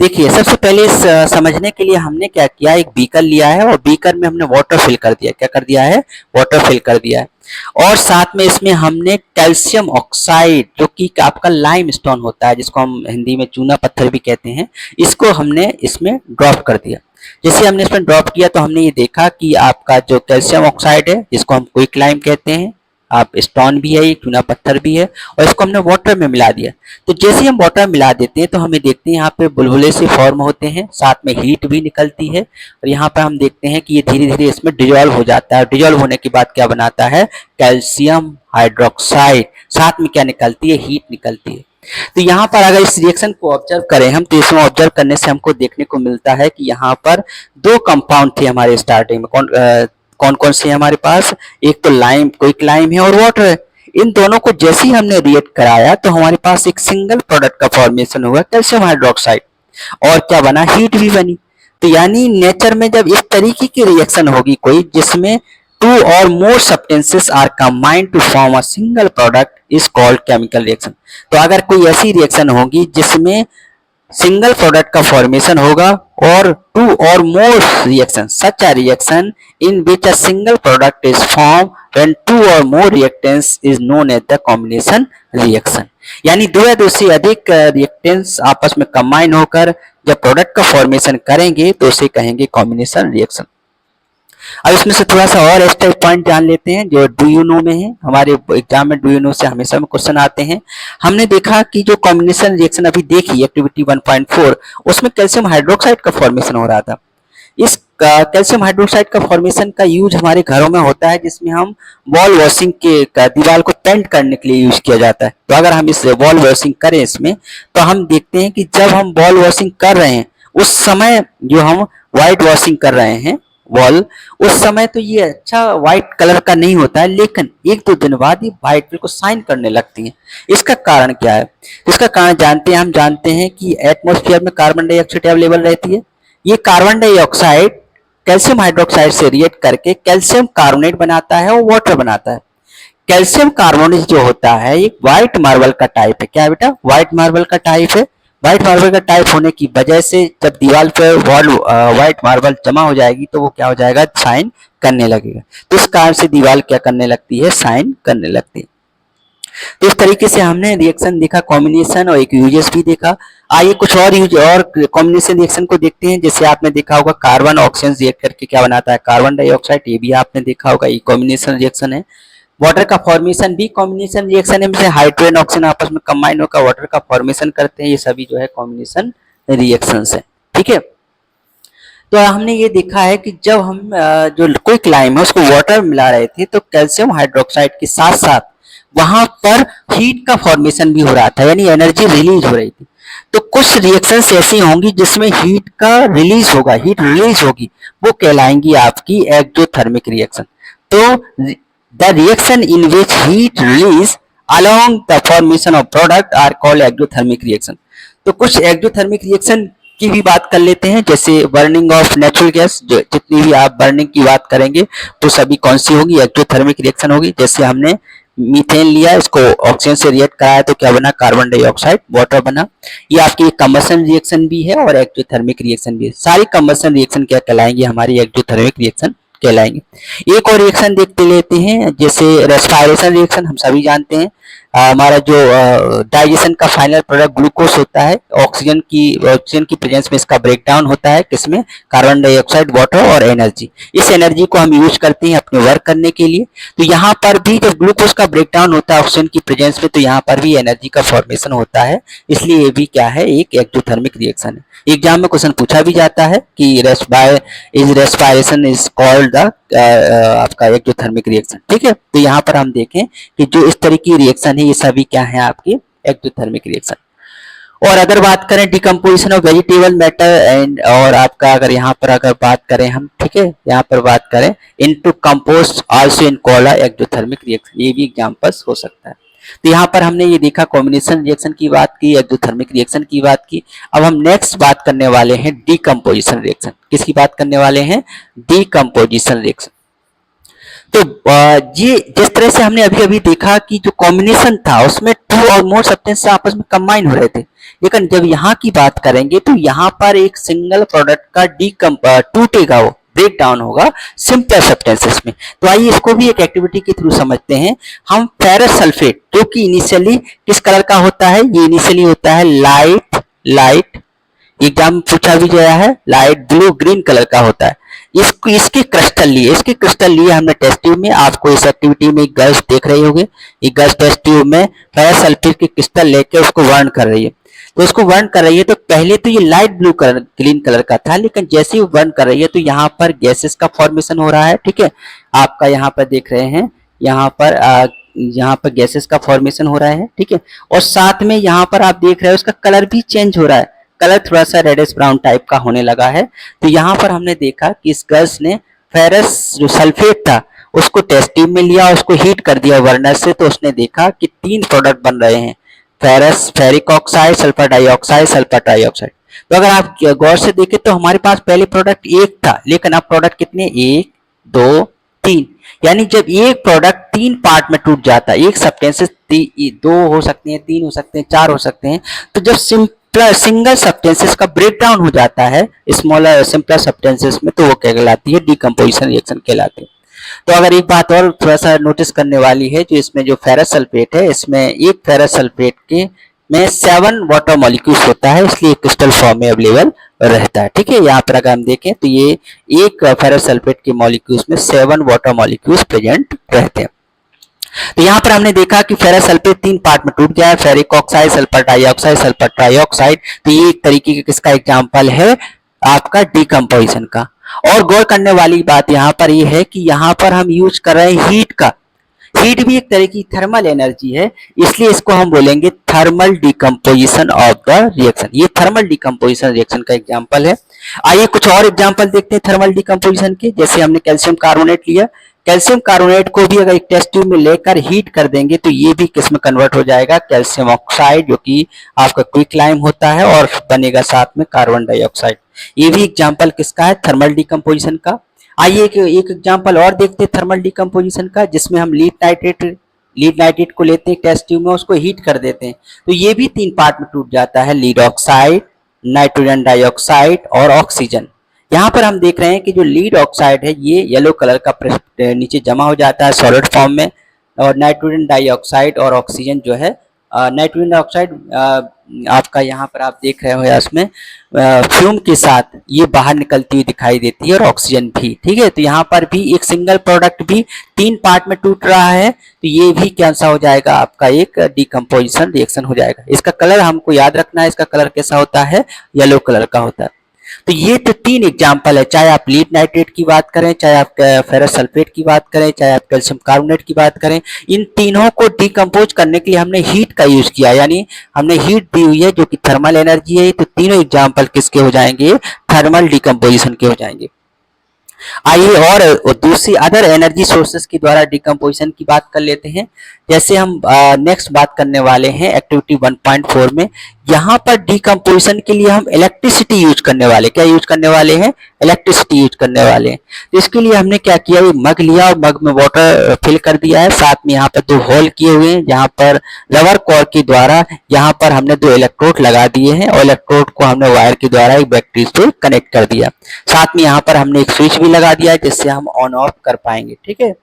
देखिए, सबसे पहले समझने के लिए हमने क्या किया, एक बीकर लिया है और बीकर में हमने वाटर फिल कर दिया। क्या कर दिया है, वाटर फिल कर दिया है। और साथ में इसमें हमने कैल्शियम ऑक्साइड जो कि आपका लाइम स्टोन होता है, जिसको हम हिंदी में चूना पत्थर भी कहते हैं, इसको हमने इसमें ड्रॉप कर दिया। जैसे हमने इसमें ड्रॉप किया तो हमने ये देखा कि आपका जो कैल्शियम ऑक्साइड है, जिसको हम क्विक लाइम कहते हैं, आप स्टोन भी है, ये चूना पत्थर भी है, और इसको हमने वाटर में मिला दिया। तो जैसे हम वाटर मिला देते हैं तो हमें देखते हैं यहाँ पे बुलबुले से फॉर्म होते हैं, साथ में हीट भी निकलती है, और यहाँ पर हम देखते हैं कि ये धीरे धीरे इसमें डिजोल्व हो जाता है। डिजोल्व होने के बाद क्या बनाता है, कैल्शियम हाइड्रोक्साइड, साथ में क्या निकलती है, हीट निकलती है। तो यहाँ पर अगर इस रिएक्शन को ऑब्जर्व करें हम, तो इसमें ऑब्जर्व करने से हमको देखने को मिलता है कि यहाँ पर 2 कंपाउंड थे हमारे स्टार्टिंग में। कौन कौन से हमारे पास, एक तो लाइम, क्विक लाइम है, और वाटर है। इन दोनों को जैसे ही हमने रिएक्ट कराया तो हमारे पास एक सिंगल प्रोडक्ट का फॉर्मेशन हुआ, कैल्शियम हाइड्रोक्साइड, और क्या बना, हीट भी बनी। तो यानी नेचर में जब इस तरीके की रिएक्शन होगी कोई जिसमें 2 or more substances are combined to form a single product is called chemical reaction। तो अगर कोई ऐसी रिएक्शन होगी जिसमें सिंगल प्रोडक्ट का फॉर्मेशन होगा और 2 or more reactions, such a reaction in which a single product is formed when 2 or more reactants is known as the combination reaction। यानी 2 या 2 से अधिक रिएक्टेंट्स आपस में कंबाइन होकर जब प्रोडक्ट का फॉर्मेशन करेंगे तो उसे कहेंगे कॉम्बिनेशन रिएक्शन। अब इसमें से थोड़ा सा और एक्स्ट्रा पॉइंट जान लेते हैं जो डू यू नो में है। हमारे एग्जाम में डू यू नो से हमेशा में क्वेश्चन आते हैं। हमने देखा कि जो कॉम्बिनेशन रिएक्शन अभी देखी एक्टिविटी 1.4, उसमें कैल्शियम हाइड्रोक्साइड का फॉर्मेशन हो रहा था। इस कैल्शियम हाइड्रोक्साइड का फॉर्मेशन का यूज हमारे घरों में होता है, जिसमें हम वॉल वॉशिंग के दीवार को पेंट करने के लिए यूज किया जाता है। तो अगर हम इस वॉल वॉशिंग करें इसमें, तो हम देखते हैं कि जब हम वॉल वॉशिंग कर रहे हैं उस समय जो हम व्हाइट वॉशिंग कर रहे हैं वॉल, उस समय तो ये अच्छा व्हाइट कलर का नहीं होता है, लेकिन 1-2 दिन बाद ये व्हाइट बिल्कुल शाइन करने लगती है। इसका कारण क्या है, इसका कारण जानते हैं। हम जानते हैं कि एटमॉस्फेयर में कार्बन डाइऑक्साइड अवेलेबल रहती है। ये कार्बन डाइऑक्साइड कैल्शियम हाइड्रोक्साइड से रिएक्ट करके कैल्शियम कार्बोनेट बनाता है और वाटर बनाता है। कैल्शियम कार्बोनेट जो होता है एक व्हाइट मार्बल का टाइप है। क्या है बेटा, व्हाइट मार्बल का टाइप है। व्हाइट मार्बल का टाइप होने की वजह से जब दीवार पर व्हाइट मार्बल जमा हो जाएगी तो वो क्या हो जाएगा, शाइन करने लगेगा। तो इस कारण से दीवार क्या करने लगती है, शाइन करने लगती है। तो इस तरीके से हमने रिएक्शन देखा, कॉम्बिनेशन, और एक यूजेस भी देखा। आइए कुछ और यूज और कॉम्बिनेशन रिएक्शन को देखते हैं। जैसे आपने देखा होगा कार्बन ऑक्सीजन रिएक्ट करके क्या बनाता है, कार्बन डाइऑक्साइड, ये भी आपने देखा होगा, ये कॉम्बिनेशन रिएक्शन है। वाटर का फॉर्मेशन भी कॉम्बिनेशन रिएक्शन है, जैसे हाइड्रोजन ऑक्सीजन आपस में कंबाइन होकर वाटर का फॉर्मेशन करते हैं। ये सभी जो है कॉम्बिनेशन रिएक्शंस है। ठीक है, तो हमने ये देखा है कि जब हम जो क्विक लाइम है उसको वाटर मिला रहे थे तो कैल्शियम हाइड्रोक्साइड के साथ साथ वहां पर हीट का फॉर्मेशन भी हो रहा था, यानी एनर्जी रिलीज हो रही थी। तो कुछ रिएक्शंस ऐसी होंगी जिसमें हीट का रिलीज होगा, हीट रिलीज होगी, वो कहलाएंगी आपकी एक्जोथर्मिक रिएक्शन। तो the reaction in which heat release along the formation of product are called exothermic reaction। तो कुछ एक्जोथर्मिक रिएक्शन की भी बात कर लेते हैं, जैसे बर्निंग ऑफ नेचुरल गैस। जितनी भी आप बर्निंग की बात करेंगे तो सभी कौन सी होगी, एक्जोथर्मिक रिएक्शन होगी। जैसे हमने मीथेन लिया, इसको ऑक्सीजन से रिएक्ट कराया तो क्या बना, कार्बन डाइऑक्साइड, वाटर बना। ये आपकी कंबशन रिएक्शन भी है और एक्जोथर्मिक रिएक्शन भी है। सारी कंबशन रिएक्शन क्या कहलाएंगे, हमारी एक्जोथर्मिक रिएक्शन कहलाएंगे। एक और रिएक्शन देखते लेते हैं, जैसे रेस्पिरेशन रिएक्शन। हम सभी जानते हैं हमारा जो डाइजेशन का फाइनल प्रोडक्ट ग्लूकोज होता है, ऑक्सीजन की प्रेजेंस में इसका ब्रेकडाउन होता है, किसमें, कार्बन डाइऑक्साइड, वाटर और एनर्जी। इस एनर्जी को हम यूज करते हैं अपने वर्क करने के लिए। तो यहाँ पर भी जब ग्लूकोज का ब्रेकडाउन होता है ऑक्सीजन की प्रेजेंस में, तो यहाँ पर भी एनर्जी का फॉर्मेशन होता है, इसलिए ये भी क्या है, एक एक्जोथर्मिक रिएक्शन है। एग्जाम में क्वेश्चन पूछा भी जाता है कि रेस्पिरेशन इज कॉल्ड द आपका एक्जोथर्मिक रिएक्शन। ठीक है, तो यहाँ पर हम देखें कि जो इस तरह की रिएक्शन है ये सभी क्या है, आपकी एक्जोथर्मिक रिएक्शन। और अगर बात करें decomposition of vegetable matter and, और आपका अगर यहाँ पर अगर बात करें हम, ठीक है, यहाँ पर बात करें into compost also in called exothermic reaction, ये भी एग्जांपल्स हो सकता है। तो यहाँ पर हमने ये देखा कॉम्बिनेशन रिएक्शन की बात की, एक्जोथर्मिक रिएक्शन की बात की। अब हम नेक्स्ट बात करने वाले हैं डीकम्पोजिशन रिएक्शन। किसकी बात करने वाले हैं, डीकम्पोजिशन रिएक्शन। तो ये जिस तरह से हमने अभी अभी देखा कि जो कॉम्बिनेशन था उसमें टू और मोर सब्सटेंस आपस में कंबाइन हो रहे थे, लेकिन जब यहाँ की बात करेंगे तो यहाँ पर एक सिंगल प्रोडक्ट का टूटेगा, वो ब्रेक डाउन होगा सिंपल सब्सटेंसेस में। तो आइए इसको भी एक एक्टिविटी के थ्रू समझते हैं। हम फेरस सल्फेट, जो कि इनिशियली किस कलर का होता है, ये इनिशियली होता है लाइट एग्जाम पूछा भी गया है, लाइट ब्लू ग्रीन कलर का होता है। इसके क्रिस्टल लिए हमने टेस्ट ट्यूब में। आपको इस एक्टिविटी में एक गर्ल्स देख रहे होंगे, एक गर्ल्स टेस्ट ट्यूब में फेरस सल्फेट के क्रिस्टल लेके उसको बर्न कर रही है। तो उसको बर्न कर रही है तो पहले तो ये light blue colour green colour का था, लेकिन जैसे ही वो बर्न कर रही है तो यहाँ पर गैसेस का फॉर्मेशन हो रहा है। ठीक है, आपका यहाँ पर देख रहे हैं, यहाँ पर गैसेस का फॉर्मेशन हो रहा है। ठीक है, और साथ में यहाँ पर आप देख रहे हैं उसका कलर भी चेंज हो रहा है, कलर थोड़ा सा रेडिश ब्राउन टाइप का होने लगा है। तो यहाँ पर हमने देखा कि इस गर्ल्स ने फेरस जो सल्फेट था उसको टेस्ट ट्यूब में लिया, उसको हीट कर दिया बर्नर से। तो उसने देखा कि 3 प्रोडक्ट बन रहे हैं, ferric oxide, sulphur dioxide, sulphur trioxide. तो अगर आप गौर से देखें तो हमारे पास पहले प्रोडक्ट एक था, लेकिन अब प्रोडक्ट कितने, 1 2 3। यानी जब एक प्रोडक्ट 3 पार्ट में टूट जाता है, एक सब्सटेंसेस 2 हो सकते हैं, 3 हो सकते हैं, 4 हो सकते हैं, तो जब सिंगल सब्सटेंसेस का ब्रेकडाउन हो जाता है स्मॉलर सिंपलर सब्सटेंसेस में, तो वो कहलाती है डीकम्पोजिशन रिएक्शन कहलाती है। तो अगर एक बात और थोड़ा सा नोटिस करने वाली है, जो इसमें जो फेरस सल्फेट है, इसमें एक फेरस सल्फेट के में 7 वाटर मॉलिक्यूल्स होता है, इसलिए क्रिस्टल फॉर्म में अवेलेबल रहता है। ठीक है, यहाँ पर अगर हम देखें तो ये एक फेरस सल्फेट के मॉलिक्यूल्स में 7 वाटर मॉलिक्यूल्स प्रेजेंट रहते हैं। तो यहाँ पर हमने देखा कि फेरस सल्फेट 3 पार्ट में टूट गया है, ferric oxide, sulphur dioxide, sulphur trioxide. तो ये एक तरीके का किसका एग्जांपल है, आपका डीकम्पोजिशन का। और गौर करने वाली बात यहाँ पर ये है कि यहाँ पर हम यूज कर रहे हैं हीट का। हीट भी एक तरह की थर्मल एनर्जी है, इसलिए इसको हम बोलेंगे thermal decomposition of the reaction. ये थर्मल डीकम्पोजिशन रिएक्शन का एग्जांपल है। आइए कुछ और एग्जांपल देखते हैं थर्मल डीकम्पोजिशन के। जैसे हमने कैल्शियम कार्बोनेट लिया, कैल्शियम कार्बोनेट को भी अगर एक टेस्ट ट्यूब में लेकर हीट कर देंगे तो ये भी किस में कन्वर्ट हो जाएगा, कैल्शियम ऑक्साइड, जो कि आपका क्विक लाइम होता है, और बनेगा साथ में कार्बन डाइऑक्साइड। ये भी एग्जांपल किसका है, थर्मल डीकम्पोजिशन का। आइए एक एग्जांपल और देखते हैं थर्मल डीकम्पोजिशन का, जिसमें हम लीड नाइट्रेट को लेते हैं टेस्ट ट्यूब में, उसको हीट कर देते हैं तो ये भी 3 पार्ट में टूट जाता है, लीड ऑक्साइड, नाइट्रोजन डाइऑक्साइड और ऑक्सीजन। यहाँ पर हम देख रहे हैं कि जो लीड ऑक्साइड है ये येलो कलर का नीचे जमा हो जाता है सॉलिड फॉर्म में, और नाइट्रोजन डाइऑक्साइड और ऑक्सीजन जो है, नाइट्रोजन डाइऑक्साइड आपका यहाँ पर आप देख रहे हो इसमें फ्यूम के साथ ये बाहर निकलती हुई दिखाई देती है, और ऑक्सीजन भी। ठीक है, तो यहाँ पर भी एक सिंगल प्रोडक्ट भी 3 पार्ट में टूट रहा है, तो ये भी कैसा हो जाएगा, आपका एक डीकम्पोजिशन रिएक्शन हो जाएगा। इसका कलर हमको याद रखना है, इसका कलर कैसा होता है, येलो कलर का होता है। तो ये तो 3 एग्जाम्पल है, चाहे आप लीड नाइट्रेट की बात करें, चाहे आप फेरस सल्फेट की बात करें, चाहे आप कैल्शियम कार्बोनेट की बात करें, इन तीनों को डिकम्पोज करने के लिए हमने हीट का यूज किया, यानी हमने हीट दी हुई है जो कि थर्मल एनर्जी है। तो तीनों एग्जाम्पल किसके हो जाएंगे, थर्मल डिकम्पोजिशन के हो जाएंगे। आइए और दूसरी अदर एनर्जी सोर्सेस के द्वारा डिकम्पोजिशन की बात कर लेते हैं। जैसे हम नेक्स्ट बात करने वाले हैं एक्टिविटी 1.4 में, यहाँ पर डिकम्पोजिशन के लिए हम इलेक्ट्रिसिटी यूज करने वाले, क्या यूज करने वाले हैं, इलेक्ट्रिसिटी यूज करने वाले हैं। तो इसके लिए हमने क्या किया, ये मग लिया और मग में वाटर फिल कर दिया है, साथ में यहाँ पर 2 होल किए हुए हैं जहाँ पर रबर कोर के द्वारा यहाँ पर हमने 2 इलेक्ट्रोड लगा दिए हैं और इलेक्ट्रोड को हमने वायर के द्वारा एक बैटरी से कनेक्ट कर दिया। साथ में यहाँ पर हमने एक स्विच भी लगा दिया है जिससे हम ऑन ऑफ कर पाएंगे, ठीक है।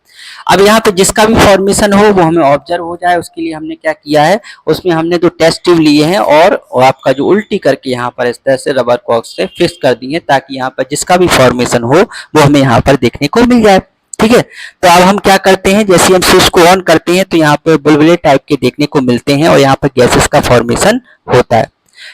अब यहाँ पे जिसका भी फॉर्मेशन हो वो हमें ऑब्जर्व हो जाए, उसके लिए हमने क्या किया है, उसमें हमने 2 टेस्ट ट्यूब लिए हैं और आपका जो उल्टी करके यहाँ पर इस तरह से रबर कॉर्क से फिक्स कर दिए हैं ताकि यहाँ पर जिसका भी फॉर्मेशन हो वो हमें यहाँ पर देखने को मिल जाए, ठीक है। तो अब हम क्या करते हैं, जैसे हम स्विच को ऑन करते हैं तो यहाँ पे बुलबुले टाइप के देखने को मिलते हैं और यहाँ पर गैसेस का फॉर्मेशन होता है।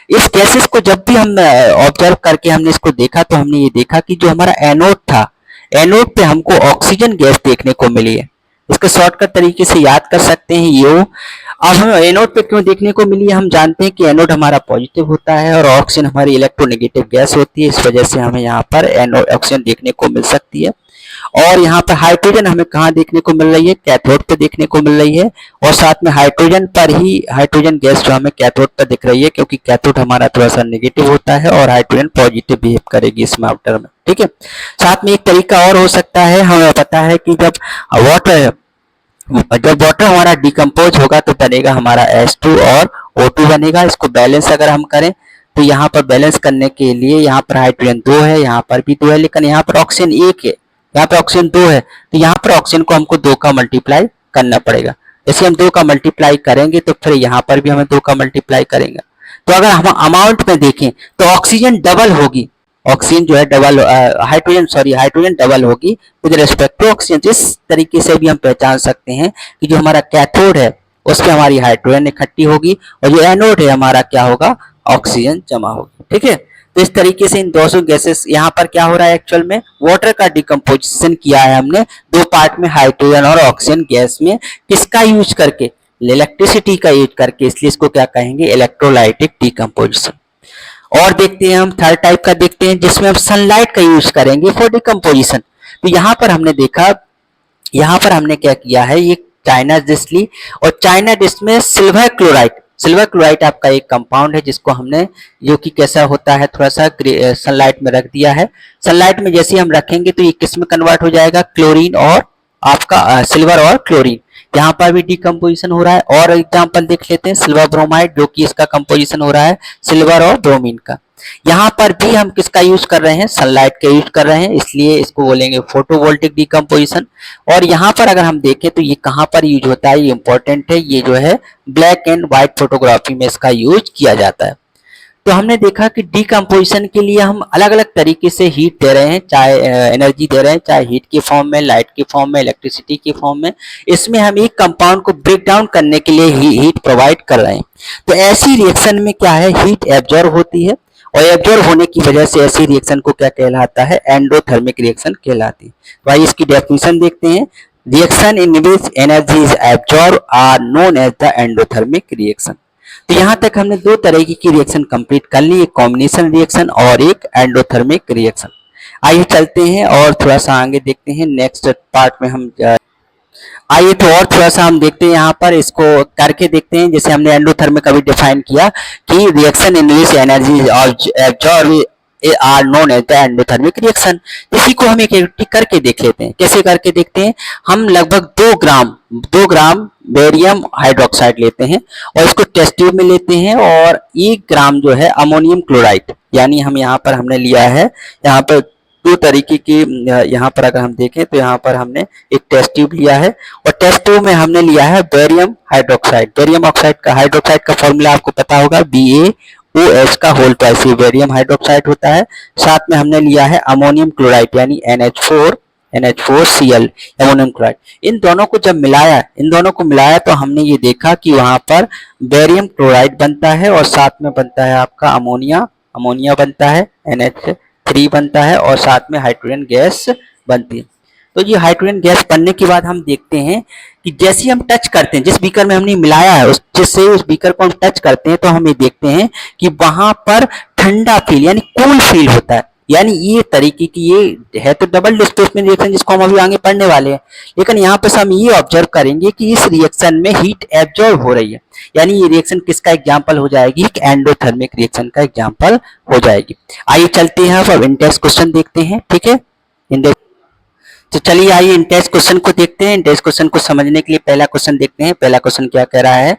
इस गैसेस को जब भी हम ऑब्जर्व करके हमने इसको देखा तो हमने ये देखा कि जो हमारा एनोड था, एनोड पे हमको ऑक्सीजन गैस देखने को मिली है। इसका शॉर्टकट तरीके से याद कर सकते हैं यो। अब हमें एनोड पे क्यों देखने को मिली है, हम जानते हैं कि एनोड हमारा पॉजिटिव होता है और ऑक्सीजन हमारी इलेक्ट्रोनेगेटिव गैस होती है, इस वजह से हमें यहाँ पर एनोड ऑक्सीजन देखने को मिल सकती है। और यहाँ पर हाइड्रोजन हमें कहाँ देखने को मिल रही है, कैथोड पे देखने को मिल रही है और साथ में हाइड्रोजन पर ही हाइड्रोजन गैस जो हमें कैथोड पर दिख रही है क्योंकि कैथोड हमारा थोड़ा सा नेगेटिव होता है और हाइड्रोजन पॉजिटिव बिहेव करेगी इस मैटर में, ठीक है। साथ में एक तरीका और हो सकता है, हमें पता है कि जब वाटर हमारा डिकम्पोज होगा तो बनेगा हमारा H2 और O2 बनेगा। इसको बैलेंस अगर हम करें तो यहाँ पर बैलेंस करने के लिए यहाँ पर हाइड्रोजन 2 है, यहाँ पर भी 2 है, लेकिन यहाँ पर ऑक्सीजन 1 है, यहाँ पर ऑक्सीजन 2 है, तो यहाँ पर ऑक्सीजन को हमको 2 का मल्टीप्लाई करना पड़ेगा। जैसे हम 2 का मल्टीप्लाई करेंगे तो फिर यहाँ पर भी हमें 2 का मल्टीप्लाई करेंगे। तो अगर हम अमाउंट में देखें तो ऑक्सीजन डबल होगी, ऑक्सीजन जो है डबल, हाइड्रोजन डबल होगी विद रेस्पेक्ट टू ऑक्सीजन। इस तरीके से भी हम पहचान सकते हैं कि जो हमारा कैथोड है उस पर हमारी हाइड्रोजन इकट्ठी होगी और जो एनोड है हमारा क्या होगा, ऑक्सीजन जमा होगी, ठीक है। तो इस तरीके से इन 200 गैसेस यहाँ पर क्या हो रहा है, एक्चुअल में वाटर का डिकम्पोजिशन किया है हमने 2 पार्ट में, हाइड्रोजन और ऑक्सीजन गैस में, किसका यूज करके, इलेक्ट्रिसिटी का यूज करके, इसलिए इसको क्या कहेंगे, इलेक्ट्रोलाइटिक डिकम्पोजिशन। और देखते हैं हम थर्ड टाइप का देखते हैं जिसमें हम सनलाइट का यूज करेंगे फॉर डिकम्पोजिशन। तो यहाँ पर हमने देखा, यहाँ पर हमने क्या किया है, ये चाइना डिश ली और चाइना डिश में सिल्वर क्लोराइड आपका एक कंपाउंड है जिसको हमने, जो कि कैसा होता है, थोड़ा सा सनलाइट में रख दिया है। सनलाइट में जैसे हम रखेंगे तो ये किस में कन्वर्ट हो जाएगा, क्लोरीन और आपका सिल्वर और क्लोरीन, यहाँ पर भी डिकम्पोजिशन हो रहा है। और एग्जांपल देख लेते हैं सिल्वर ब्रोमाइड, जो कि इसका कंपोजिशन हो रहा है सिल्वर और ब्रोमीन का। यहाँ पर भी हम किसका यूज कर रहे हैं, सनलाइट का यूज कर रहे हैं, इसलिए इसको बोलेंगे फोटोवोल्टिक डिकम्पोजिशन। और यहाँ पर अगर हम देखें तो ये कहाँ पर यूज होता है, ये इंपॉर्टेंट है, ये जो है ब्लैक एंड व्हाइट फोटोग्राफी में इसका यूज किया जाता है। तो हमने देखा कि डिकम्पोजिशन के लिए हम अलग अलग तरीके से हीट दे रहे हैं, चाहे एनर्जी दे रहे हैं, चाहे हीट के फॉर्म में, लाइट के फॉर्म में, इलेक्ट्रिसिटी के फॉर्म में। इसमें हम एक कंपाउंड को ब्रेक डाउन करने के लिए हीट प्रोवाइड कर रहे हैं। तो ऐसी रिएक्शन में क्या है, हीट एब्जॉर्ब होती है और एब्जॉर्ब होने की वजह से ऐसी रिएक्शन को क्या कहलाता है, एंडोथर्मिक रिएक्शन कहलाती है। तो आइए इसकी डेफिनेशन देखते हैं। Reaction in which energy is absorb are known as the endothermic reaction. तो यहाँ तक हमने 2 तरह की रिएक्शन कंप्लीट कर ली, एक कॉम्बिनेशन रिएक्शन और एक एंडोथर्मिक रिएक्शन। आइए चलते हैं और थोड़ा सा आगे देखते हैं, नेक्स्ट पार्ट में हम आइए तो और थोड़ा सा हम देखते हैं, यहाँ पर इसको करके देखते हैं। जैसे हमने एंडोथर्मिक अभी डिफाइन किया कि reaction in which energy absorb are known as the endothermic reaction. इसी को हम एक करके देख लेते हैं। कैसे करके देखते हैं, हम लगभग 2 ग्राम बेरियम हाइड्रोक्साइड लेते हैं और इसको टेस्ट ट्यूब में लेते हैं और 1 ग्राम जो है अमोनियम क्लोराइड, यानी हम यहाँ पर हमने लिया है, यहाँ पर 2 तरीके की, यहाँ पर अगर हम देखें तो यहाँ पर हमने एक टेस्ट ट्यूब लिया है और टेस्ट ट्यूब में हमने लिया है बेरियम हाइड्रोक्साइड। बेरियम ऑक्साइड का हाइड्रोक्साइड का फॉर्मूला आपको पता होगा, BaOH का होल ट्वाइस बेरियम हाइड्रोक्साइड होता है। साथ में हमने लिया है अमोनियम क्लोराइड यानी NH4Cl अमोनियम क्लोराइड। इन दोनों को मिलाया तो हमने ये देखा कि वहां पर बेरियम क्लोराइड बनता है और साथ में बनता है आपका अमोनिया बनता है 3 बनता है और साथ में हाइड्रोजन गैस बनती है। तो ये हाइड्रोजन गैस बनने के बाद हम देखते हैं कि जैसे ही हम टच करते हैं, जिस बीकर में हमने मिलाया है जिससे उस बीकर को हम टच करते हैं, तो हम ये देखते हैं कि वहां पर ठंडा फील यानी कूल फील होता है। यानी ये तरीके की, ये है तो डबल डिस्प्लेसमेंट रिएक्शन जिसको हम अभी आगे पढ़ने वाले हैं, लेकिन यहाँ पे हम ये ऑब्जर्व करेंगे कि इस रिएक्शन में हीट एब्जॉर्ब हो रही है। यानी ये रिएक्शन किसका एग्जाम्पल हो जाएगी? एंडोथर्मिक रिएक्शन का एग्जाम्पल हो जाएगी। आइए चलते हैं अब इंडेक्स क्वेश्चन देखते हैं। ठीक है, इंडेक्स, तो चलिए आइए इंडेक्स क्वेश्चन को देखते हैं। इंडेक्स क्वेश्चन को समझने के लिए पहला क्वेश्चन देखते हैं। पहला क्वेश्चन क्या कह रहा है?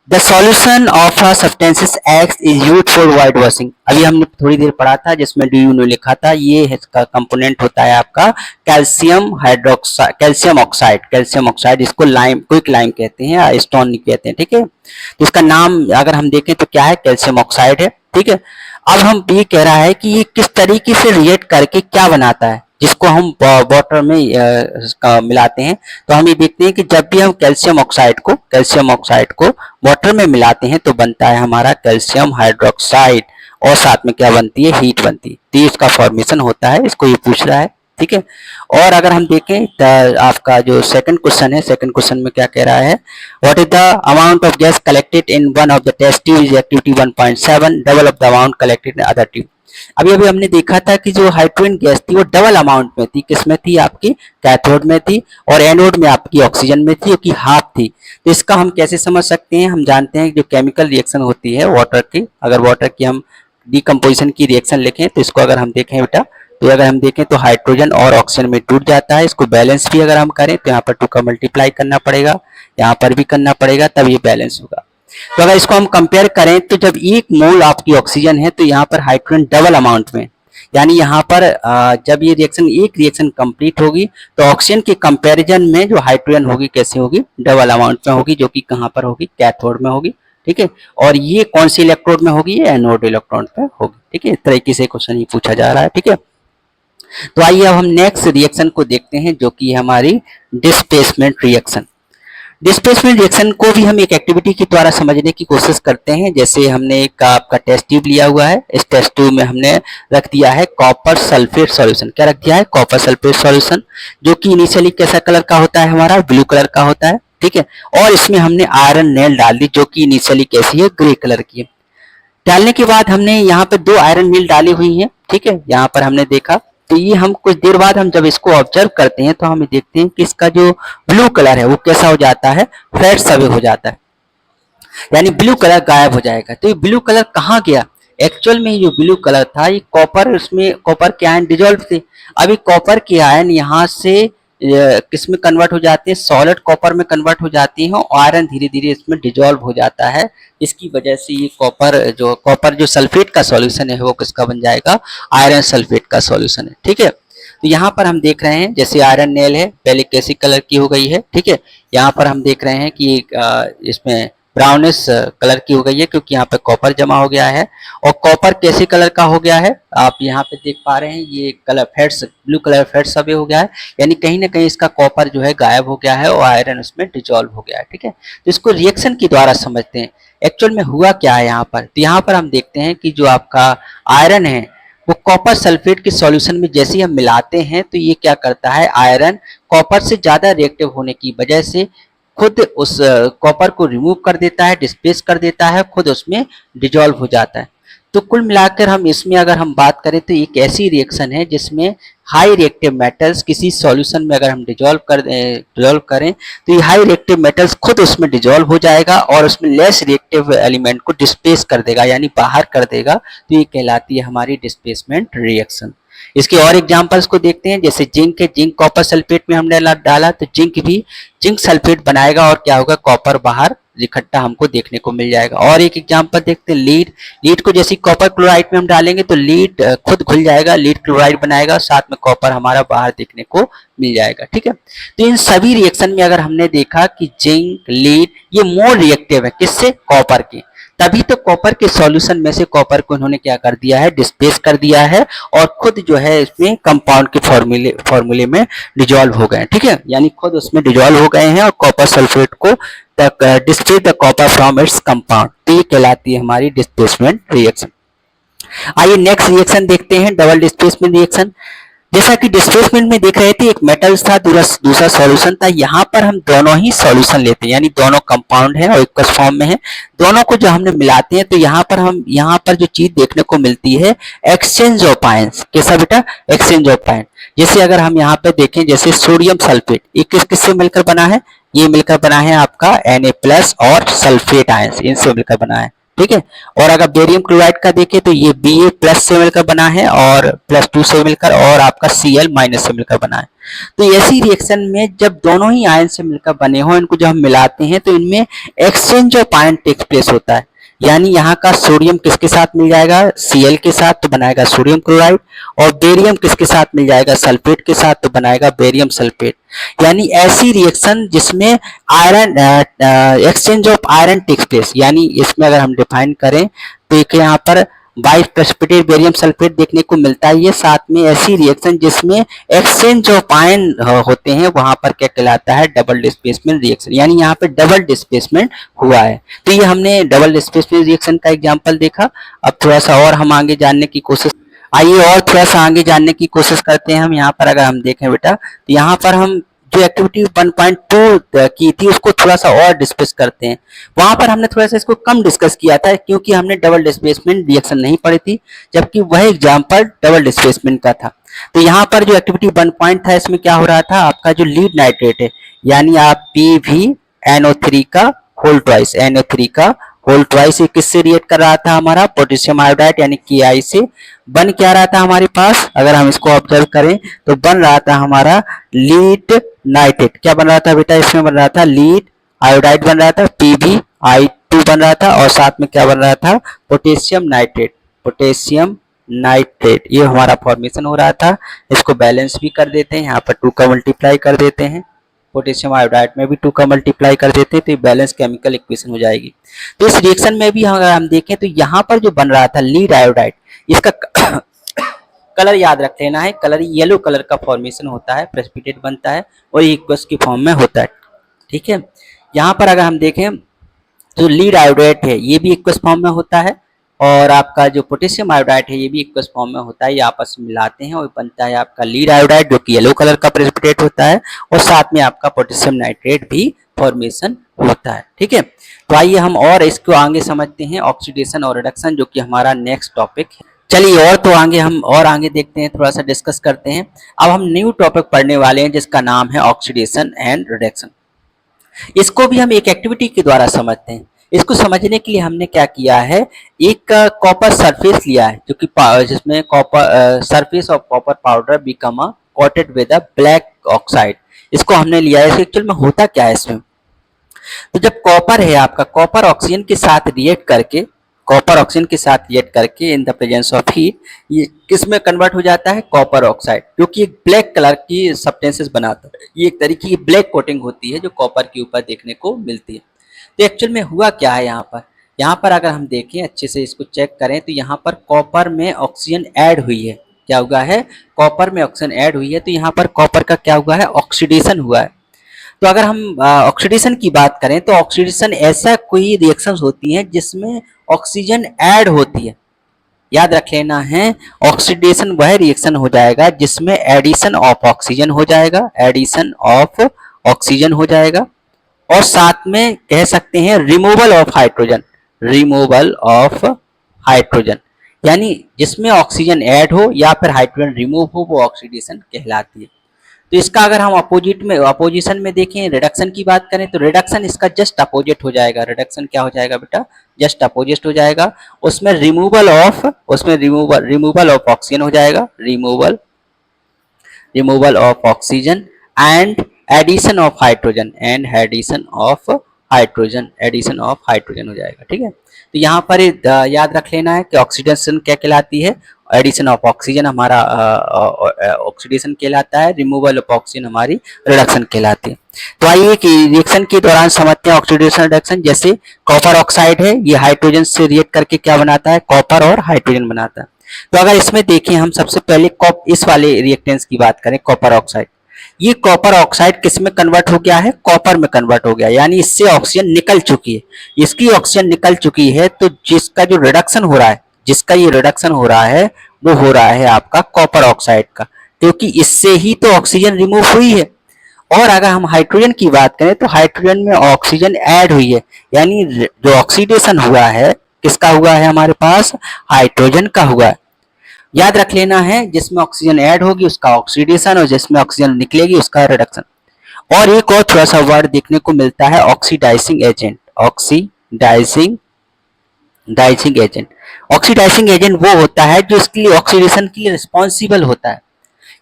The solution of a substances x is used for white washing. अभी हमने थोड़ी देर पढ़ा था जिसमें डी ने लिखा था, ये इसका कंपोनेंट होता है आपका कैल्शियम हाइड्रोक्साइड, कैल्शियम ऑक्साइड, इसको लाइम, क्विक लाइम कहते हैं, स्टोन नहीं कहते हैं। ठीक है, तो इसका नाम अगर हम देखें तो क्या है? कैल्शियम ऑक्साइड है। ठीक है, अब हम ये कह रहा है कि ये किस तरीके से रिएक्ट करके क्या बनाता है, जिसको हम वाटर में मिलाते हैं। तो हम ये देखते हैं कि जब भी हम कैल्शियम ऑक्साइड को वाटर में मिलाते हैं तो बनता है हमारा कैल्शियम हाइड्रोक्साइड, और साथ में क्या बनती है? हीट बनती है। तो इसका फॉर्मेशन होता है, इसको ये पूछ रहा है। ठीक है, और अगर हम देखें तो आपका जो सेकंड क्वेश्चन है, सेकंड क्वेश्चन में क्या कह रहा है? What is the amount of gas collected in one of the test tube is activity 1.7, double of the amount collected in other tube. अभी अभी हमने देखा था कि जो हाइड्रोजन गैस थी वो डबल अमाउंट में थी। किसमें थी? आपकी कैथोड में थी, और एनोड में आपकी ऑक्सीजन में थी, जो कि हाफ थी। तो इसका हम कैसे समझ सकते हैं? हम जानते हैं कि जो केमिकल रिएक्शन होती है वाटर की, अगर वाटर की हम डिकम्पोजिशन की रिएक्शन लिखें तो इसको अगर हम देखें बेटा, तो अगर हम देखें तो हाइड्रोजन और ऑक्सीजन में टूट जाता है। इसको बैलेंस भी अगर हम करें तो यहाँ पर 2 का मल्टीप्लाई करना पड़ेगा, यहाँ पर भी करना पड़ेगा, तब ये बैलेंस होगा। तो अगर इसको हम कंपेयर करें तो जब 1 मोल आपकी ऑक्सीजन है तो यहाँ पर हाइड्रोजन डबल अमाउंट में, यानी यहाँ पर जब ये रिएक्शन, एक रिएक्शन कंप्लीट होगी तो ऑक्सीजन के कंपैरिजन में जो हाइड्रोजन होगी कैसे होगी? डबल अमाउंट में होगी, जो कि कहाँ पर होगी? कैथोड में होगी। ठीक है, और ये कौन सी इलेक्ट्रोड में होगी? ये एनोड इलेक्ट्रोड पे होगी। ठीक है, इस तरीके से क्वेश्चन ये पूछा जा रहा है। ठीक है, तो आइए अब हम नेक्स्ट रिएक्शन को देखते हैं, जो कि हमारी डिस्प्लेसमेंट रिएक्शन। डिस्प्लेसमेंट रिएक्शन को भी हम एक एक्टिविटी के द्वारा समझने की कोशिश करते हैं। जैसे हमने एक आपका टेस्ट ट्यूब लिया हुआ है, इस टेस्ट ट्यूब में हमने रख दिया है कॉपर सल्फेट सॉल्यूशन। क्या रख दिया है? कॉपर सल्फेट सॉल्यूशन, जो कि इनिशियली कैसा कलर का होता है? हमारा ब्लू कलर का होता है। ठीक है, और इसमें हमने आयरन नेल डाल दी, जो कि इनिशियली कैसी है? ग्रे कलर की है। डालने के बाद हमने यहाँ पे 2 आयरन नेल डाली हुई हैं। ठीक है, यहाँ पर हमने देखा, तो ये हम कुछ देर बाद हम जब इसको ऑब्जर्व करते हैं तो हमें देखते हैं कि इसका जो ब्लू कलर है वो कैसा हो जाता है? फेड्स अवे हो जाता है, यानी ब्लू कलर गायब हो जाएगा। तो ये ब्लू कलर कहाँ गया? एक्चुअल में जो ब्लू कलर था ये कॉपर, उसमें कॉपर के आयन डिजोल्व थे। अभी कॉपर के आयन यहाँ से किस में कन्वर्ट हो जाते हैं? सॉलिड कॉपर में कन्वर्ट हो जाती हैं, और आयरन धीरे धीरे इसमें डिजोल्व हो जाता है। इसकी वजह से ये कॉपर जो सल्फेट का सॉल्यूशन है वो किसका बन जाएगा? आयरन सल्फेट का सॉल्यूशन है। ठीक है, तो यहाँ पर हम देख रहे हैं जैसे आयरन नेल है, पहले कैसी कलर की हो गई है। ठीक है, यहाँ पर हम देख रहे हैं कि इसमें ब्राउनिश कलर की हो गई है, क्योंकि यहाँ पे कॉपर जमा हो गया है। और कॉपर कैसे कलर का हो गया है? आप यहाँ पे देख पा रहे हैं, ये colour fades, blue colour fades away हो गया है, यानी कहीं ना कहीं इसका कॉपर जो है गायब हो गया है और आयरन उसमें डिजोल्व हो गया है। ठीक है, तो इसको रिएक्शन के द्वारा समझते हैं। एक्चुअल में हुआ क्या है यहाँ पर? तो यहाँ पर हम देखते हैं कि जो आपका आयरन है वो कॉपर सल्फेट के सॉल्यूशन में जैसे ही हम मिलाते हैं तो ये क्या करता है? आयरन कॉपर से ज्यादा रिएक्टिव होने की वजह से खुद उस कॉपर को रिमूव कर देता है, डिस्प्लेस कर देता है, खुद उसमें डिजोल्व हो जाता है। तो कुल मिलाकर हम इसमें अगर हम बात करें तो एक ऐसी रिएक्शन है जिसमें हाई रिएक्टिव मेटल्स किसी सॉल्यूशन में अगर हम डिजोल्व करें तो ये हाई रिएक्टिव मेटल्स खुद उसमें डिजोल्व हो जाएगा और उसमें लेस रिएक्टिव एलिमेंट को डिस्प्लेस कर देगा, यानी बाहर कर देगा। तो ये कहलाती है हमारी डिस्प्लेसमेंट रिएक्शन। इसके और एग्जांपल्स को देखते हैं, जैसे जिंक है, जिंक कॉपर सल्फेट में हमने डाला तो जिंक भी जिंक सल्फेट बनाएगा और क्या होगा? कॉपर बाहर इकट्ठा हमको देखने को मिल जाएगा। और एक एग्जांपल देखते हैं लीड। लीड को जैसे कॉपर क्लोराइड में हम डालेंगे तो लीड खुद घुल जाएगा, लीड क्लोराइड बनाएगा, साथ में कॉपर हमारा बाहर देखने को मिल जाएगा। ठीक है, तो इन सभी रिएक्शन में अगर हमने देखा कि जिंक, लीड ये मोर रिएक्टिव है, किससे? कॉपर के। तभी तो कॉपर के सॉल्यूशन में से कॉपर को इन्होंने क्या कर दिया है? डिस्प्लेस कर दिया है और खुद जो है इसमें कंपाउंड के फॉर्मूले में डिजोल्व हो गए। ठीक है, यानी खुद उसमें डिजोल्व हो गए हैं और कॉपर सल्फेट को displace the copper from its compound. तो ये कहलाती है हमारी डिस्प्लेसमेंट रिएक्शन। आइए नेक्स्ट रिएक्शन देखते हैं, डबल डिस्प्लेसमेंट रिएक्शन। जैसा कि डिस्प्लेसमेंट में देख रहे थे एक मेटल्स था, दूसरा सॉल्यूशन था। यहाँ पर हम दोनों ही सॉल्यूशन लेते हैं, यानी दोनों कंपाउंड है और इक्वस फॉर्म में है। दोनों को जो हमने मिलाते हैं तो यहाँ पर जो चीज देखने को मिलती है एक्सचेंज ऑफ आयंस। कैसा बेटा? Exchange of ion. जैसे अगर हम यहाँ पे देखें, जैसे सोडियम सल्फेट, ये किससे मिलकर बना है? ये मिलकर बना है आपका Na+ और सल्फेट आयंस, इनसे मिलकर बना है, ठीक है। और अगर बेरियम क्लोराइड का देखें तो ये Ba+ से मिलकर बना है और +2 से मिलकर, और आपका Cl- से मिलकर बना है। तो ऐसी रिएक्शन में जब दोनों ही आयन से मिलकर बने हो, इनको जब हम मिलाते हैं तो इनमें exchange of ion takes place होता है। यानी यहाँ का सोडियम किसके साथ मिल जाएगा? Cl के साथ, तो बनाएगा सोडियम क्लोराइड। और बेरियम किसके साथ मिल जाएगा? सल्फेट के साथ, तो बनाएगा बेरियम सल्फेट। यानी ऐसी रिएक्शन जिसमें iron exchange of iron takes place, यानी इसमें अगर हम डिफाइन करें तो एक यहाँ पर बाइस प्रेसिपिटेट बेरियम सल्फेट देखने को मिलता है। साथ में ऐसी रिएक्शन जिसमें एक्सचेंज ऑफ आयन होते हैं, वहां पर क्या कहलाता है? Double displacement reaction. यानी यहाँ पे डबल डिस्प्लेसमेंट हुआ है। तो ये हमने डबल डिस्प्लेसमेंट रिएक्शन का एग्जांपल देखा। अब थोड़ा सा और हम आगे जानने की कोशिश, आइए और थोड़ा सा आगे जानने की कोशिश करते हैं। हम यहाँ पर अगर हम देखें बेटा, तो यहाँ पर हम जो एक्टिविटी 1.2 की थी उसको थोड़ा सा और डिस्कस करते हैं। वहां पर हमने थोड़ा सा इसको कम डिस्कस किया था क्योंकि हमने डबल डिस्प्लेसमेंट रिएक्शन नहीं पढ़ी थी, जबकि वह एग्जांपल डबल डिस्प्लेसमेंट का था। तो यहाँ पर जो एक्टिविटी 1 पॉइंट था, इसमें क्या हो रहा था? आपका जो लीड नाइट्रेट है, यानी आप PbNO3 का होल ट्वाइस, NO3 का होल ट्वाइस, ये किससे रिएक्ट कर रहा था? हमारा पोटेशियम आयोडाइड यानी Ki से। बन क्या रहा था हमारे पास? अगर हम इसको ऑब्जर्व करें तो बन रहा था हमारा लीड नाइट्रेट। क्या बन रहा था बेटा? इसमें बन रहा था लीड आयोडाइड बन रहा था, PbI2 बन रहा था, और साथ में क्या बन रहा था? पोटेशियम नाइट्रेट, पोटेशियम नाइट्रेट, ये हमारा फॉर्मेशन हो रहा था। इसको बैलेंस भी कर देते हैं, यहाँ पर 2 का मल्टीप्लाई कर देते हैं, पोटेशियम आयोडाइड में भी 2 का मल्टीप्लाई कर देते हैं, तो ये बैलेंस केमिकल इक्वेशन हो जाएगी। तो इस रिएक्शन में भी अगर हम देखें तो यहाँ पर जो बन रहा था लीड आयोडाइड, इसका कलर याद रख लेना है, कलर येलो कलर का फॉर्मेशन होता है, प्रेसिपिटेट बनता है और इक्वस की फॉर्म में होता है, ठीक है। यहाँ पर अगर हम देखें तो लीड आयोडाइड है, ये भी इक्वस फॉर्म में होता है, और आपका जो पोटेशियम आयोडाइड है ये भी इक्वस फॉर्म में होता है। ये आपस में मिलाते हैं और बनता है आपका लीड आयोडाइड, जो कि येलो कलर का प्रेसिपिटेट होता है, और साथ में आपका पोटेशियम नाइट्रेट भी फॉर्मेशन होता है, ठीक है। तो आइए हम और इसको आगे समझते हैं, ऑक्सीडेशन और रिडक्शन, जो कि हमारा नेक्स्ट टॉपिक है। चलिए और तो आगे हम और आगे देखते हैं, थोड़ा सा डिस्कस करते हैं। अब हम न्यू टॉपिक पढ़ने वाले हैं जिसका नाम है ऑक्सीडेशन एंड रिडक्शन। इसको भी हम एक एक्टिविटी के द्वारा समझते हैं। इसको समझने के लिए हमने क्या किया है, एक कॉपर सरफेस लिया है, जो कि जिसमें copper surface of copper powder become coated with a black oxide, इसको हमने लिया है। एक्चुअल में होता क्या है इसमें? तो जब कॉपर है आपका, कॉपर ऑक्सीजन के साथ रिएक्ट करके, कॉपर ऑक्सीजन के साथ रिएक्ट करके in the presence of heat, ये किस में कन्वर्ट हो जाता है? कॉपर ऑक्साइड, जो कि एक ब्लैक कलर की सब्सटेंसेस बनाता है। ये एक तरीके की ब्लैक कोटिंग होती है जो कॉपर के ऊपर देखने को मिलती है। तो एक्चुअल में हुआ क्या है यहाँ पर? यहाँ पर अगर हम देखें अच्छे से, इसको चेक करें, तो यहाँ पर कॉपर में ऑक्सीजन ऐड हुई है। क्या हुआ है? कॉपर में ऑक्सीजन ऐड हुई है, तो यहाँ पर कॉपर का क्या हुआ है? ऑक्सीडेशन हुआ है। तो अगर हम ऑक्सीडेशन की बात करें तो ऑक्सीडेशन ऐसा कोई रिएक्शंस होती हैं जिसमें ऑक्सीजन ऐड होती है। याद रख लेना है, ऑक्सीडेशन वह रिएक्शन हो जाएगा जिसमें एडिशन ऑफ ऑक्सीजन हो जाएगा, एडिशन ऑफ ऑक्सीजन हो जाएगा, और साथ में कह सकते हैं removal of hydrogen, removal of hydrogen, यानी जिसमें ऑक्सीजन ऐड हो या फिर हाइड्रोजन रिमूव हो, वो ऑक्सीडेशन कहलाती है। तो इसका अगर हम अपोजिशन में देखें, रिडक्शन की बात करें, तो रिडक्शन इसका जस्ट अपोजिट हो जाएगा। रिडक्शन क्या हो जाएगा बेटा? जस्ट अपोजिट हो जाएगा। उसमें रिमूवल ऑफ ऑक्सीजन हो जाएगा, removal of oxygen and addition of hydrogen, addition of hydrogen हो जाएगा, ठीक है। तो यहाँ पर याद रख लेना है कि ऑक्सीडेशन क्या कहलाती है? एडिशन ऑफ ऑक्सीजन हमारा ऑक्सीडेशन कहलाता है, रिमूवल ऑफ ऑक्सीजन हमारी रिडक्शन कहलाती है। तो आइए कि रिएक्शन के दौरान समझते हैं ऑक्सीडेशन रिडक्शन। जैसे कॉपर ऑक्साइड है, ये हाइड्रोजन से रिएक्ट करके क्या बनाता है? कॉपर और हाइड्रोजन बनाता है। तो अगर इसमें देखें हम सबसे पहले इस वाले रिएक्टेंस की बात करें, कॉपर ऑक्साइड, ये कॉपर ऑक्साइड किस में कन्वर्ट हो गया है? कॉपर में कन्वर्ट हो गया, यानी इससे ऑक्सीजन निकल चुकी है, इसकी ऑक्सीजन निकल चुकी है। तो जिसका जो रिडक्शन हो रहा है, जिसका ये रिडक्शन हो रहा है वो हो रहा है आपका कॉपर ऑक्साइड का, क्योंकि इससे ही तो ऑक्सीजन रिमूव हुई है। और अगर हम हाइड्रोजन की बात करें तो हाइड्रोजन में ऑक्सीजन ऐड हुई है, यानी जो ऑक्सीडेशन हुआ है किसका हुआ है, हमारे पास हाइड्रोजन का हुआ है। याद रख लेना है, जिसमें ऑक्सीजन ऐड होगी उसका ऑक्सीडेशन और जिसमें ऑक्सीजन निकलेगी उसका रिडक्शन। और एक और थोड़ा सा वर्ड देखने को मिलता है ऑक्सीडाइजिंग एजेंट। ऑक्सीडाइजिंग डाइजिंग एजेंट, ऑक्सीडाइजिंग एजेंट वो होता है जो इसके लिए ऑक्सीडेशन के लिए रिस्पॉन्सिबल होता है।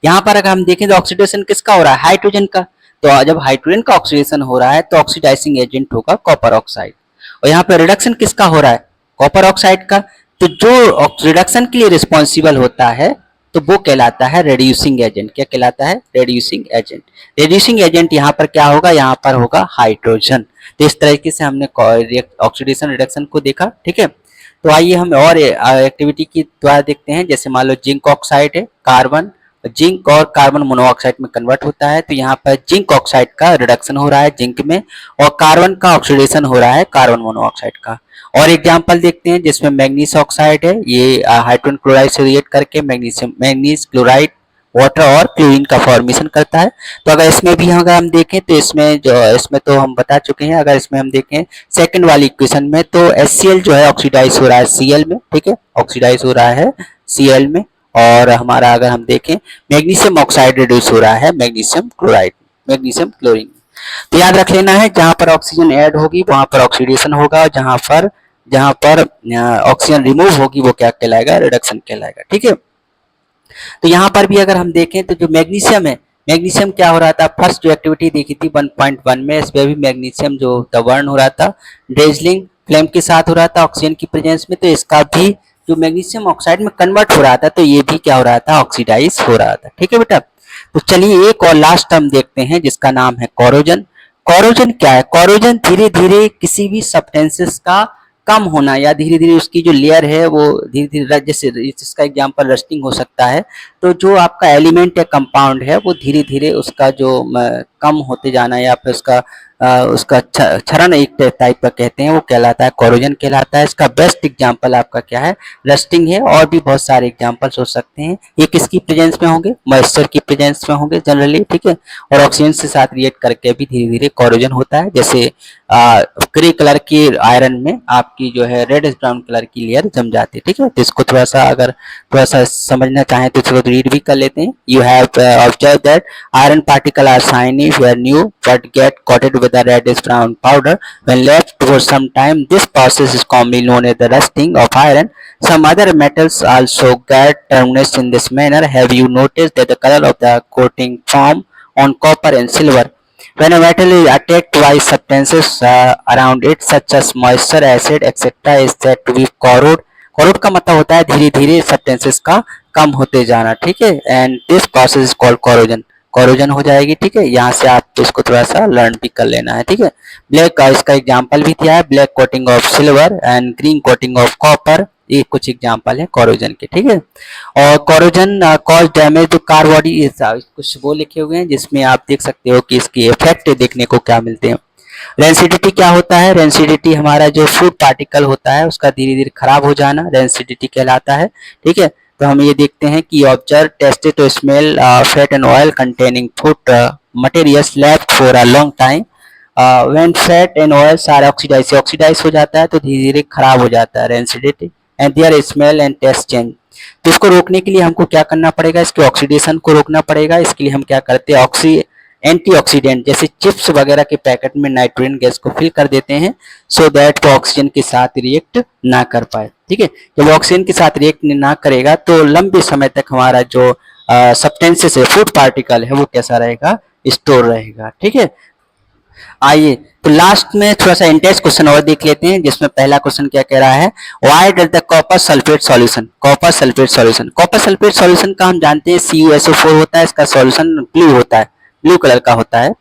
यहाँ पर अगर हम देखें तो ऑक्सीडेशन किसका हो रहा है, हाइड्रोजन का। तो जब हाइड्रोजन का ऑक्सीडेशन हो रहा है तो ऑक्सीडाइजिंग एजेंट होगा कॉपर ऑक्साइड। और यहाँ पर रिडक्शन किसका हो रहा है, कॉपर ऑक्साइड का। तो जो रिडक्शन के लिए रिस्पॉन्सिबल होता है तो वो कहलाता है रेड्यूसिंग एजेंट। क्या कहलाता है, रेड्यूसिंग एजेंट। रेड्यूसिंग एजेंट यहाँ पर क्या होगा, यहाँ पर होगा हाइड्रोजन। तो इस तरीके से हमने ऑक्सीडेशन रिडक्शन को देखा, ठीक है। तो आइए हम और एक्टिविटी की द्वारा देखते हैं। जैसे मान लो जिंक ऑक्साइड है, कार्बन जिंक और कार्बन मोनोऑक्साइड में कन्वर्ट होता है, तो यहाँ पर जिंक ऑक्साइड का रिडक्शन हो रहा है जिंक में, और कार्बन का ऑक्सीडेशन हो रहा है कार्बन मोनोऑक्साइड का। और एग्जांपल देखते हैं जिसमें मैग्नीज ऑक्साइड है, ये हाइड्रोजन क्लोराइड से रिएक्ट करके मैग्नीज क्लोराइड वाटर और क्लोरीन का फॉर्मेशन करता है। तो अगर इसमें भी अगर हम देखें तो इसमें तो हम बता चुके हैं। अगर इसमें हम देखें सेकंड वाली इक्वेशन में तो HCl जो है ऑक्सीडाइज हो रहा है Cl में, ठीक है, ऑक्सीडाइज हो रहा है Cl में। और हमारा अगर हम देखें मैग्नीशियम ऑक्साइड रिड्यूस हो रहा है मैग्नीशियम क्लोराइड, मैग्नीशियम क्लोरीन। तो याद रख लेना है, जहां पर ऑक्सीजन ऐड होगी वहां पर ऑक्सीडेशन होगा, जहां पर ऑक्सीजन रिमूव होगी वो क्या कहलाएगा, रिडक्शन कहलाएगा, ठीक है। तो यहाँ पर भी अगर हम देखें तो जो मैग्नीशियम है, मैग्नीशियम क्या हो रहा था, फर्स्ट जो एक्टिविटी देखी थी 1.1 में, इसमें भी मैग्नीशियम जो बर्न हो रहा था ड्रेजलिंग फ्लेम के साथ हो रहा था ऑक्सीजन की प्रेजेंस में। तो इसका भी जो मैग्नीशियम ऑक्साइड में कन्वर्ट हो रहा था तो ये भी क्या हो रहा था, ऑक्सीडाइज हो रहा था, ठीक है बेटा। तो चलिए एक और लास्ट टर्म देखते हैं जिसका नाम है कोरोजन। कोरोजन क्या है, कोरोजन धीरे धीरे किसी भी सब्सटेंसेस का कम होना या धीरे धीरे उसकी जो लेयर है वो धीरे धीरे, जैसे इसका एग्जांपल रस्टिंग हो सकता है। तो जो आपका एलिमेंट है कंपाउंड है वो धीरे धीरे उसका जो कम होते जाना या फिर उसका क्षरण एक टाइप का कहते हैं वो कहलाता है कोरोजन कहलाता है। इसका बेस्ट एग्जांपल आपका क्या है, रस्टिंग है। और भी बहुत सारे एग्जांपल्स हो सकते हैं। ये किसकी प्रेजेंस में होंगे, मॉइस्चर की प्रेजेंस में होंगे जनरली, ठीक है। और ऑक्सीजन के साथ रिएक्ट करके भी धीरे धीरे कोरोजन होता है। जैसे ग्रे कलर की आयरन में आपकी जो है रेड ब्राउन कलर की लेयर जम जाती है, ठीक है। तो इसको थोड़ा सा अगर थोड़ा सा समझना चाहें तो इसको रीड भी कर लेते हैं। You have observe that iron particle are shiny where new but get coated with a reddish brown powder when left for some time. This process is commonly known as the rusting of iron. Some other metals also get terminated in this manner. Have you noticed that the color of the coating form on copper and silver when a metal is attacked by substances around it such as moisture, acid, etc. is said to be corrode. corrode का मतलब होता है धीरे धीरे substances का कम होते जाना, ठीक है। And this process is called corrosion. Corrosion हो जाएगी, ठीक है। यहाँ से आप इसको थोड़ा सा लर्न भी कर लेना है, ठीक है। ब्लैक का इसका एग्जांपल भी दिया है, black coating of silver and green coating of copper, ये कुछ एग्जांपल है कोरोजन के, ठीक है। और corrosion cause damage to car body, कुछ वो लिखे हुए हैं जिसमें आप देख सकते हो कि इसकी इफेक्ट देखने को क्या मिलते हैं। रेंसिडिटी क्या होता है, रेंसिडिटी हमारा जो फूड पार्टिकल होता है उसका धीरे धीरे खराब हो जाना रेंसिडिटी कहलाता है, ठीक है। तो हम ये देखते हैं कि observe tested to smell fat and oil containing food materials left for a long time when fat and oils are oxidise हो जाता है तो धीरे धीरे खराब हो जाता है rancidity and their smell and taste change. तो इसको रोकने के लिए हमको क्या करना पड़ेगा, इसके ऑक्सीडेशन को रोकना पड़ेगा। इसके लिए हम क्या करते हैं, एंटीऑक्सीडेंट जैसे चिप्स वगैरह के पैकेट में नाइट्रोजन गैस को फिल कर देते हैं सो दैट वो ऑक्सीजन के साथ रिएक्ट ना कर पाए, ठीक है। जब ऑक्सीजन के साथ रिएक्ट ना करेगा तो लंबे समय तक हमारा जो सब्सटेंसेस है, फूड पार्टिकल है, वो कैसा रहेगा, स्टोर रहेगा, ठीक है। आइए तो लास्ट में थोड़ा सा इंटेंस क्वेश्चन और देख लेते हैं जिसमें पहला क्वेश्चन क्या कह रहा है, why does the copper sulphate solution, copper sulphate solution, copper sulphate solution का हम जानते हैं CuSO4 होता है, इसका सॉल्यूशन ब्लू होता है, ब्लू कलर का होता है।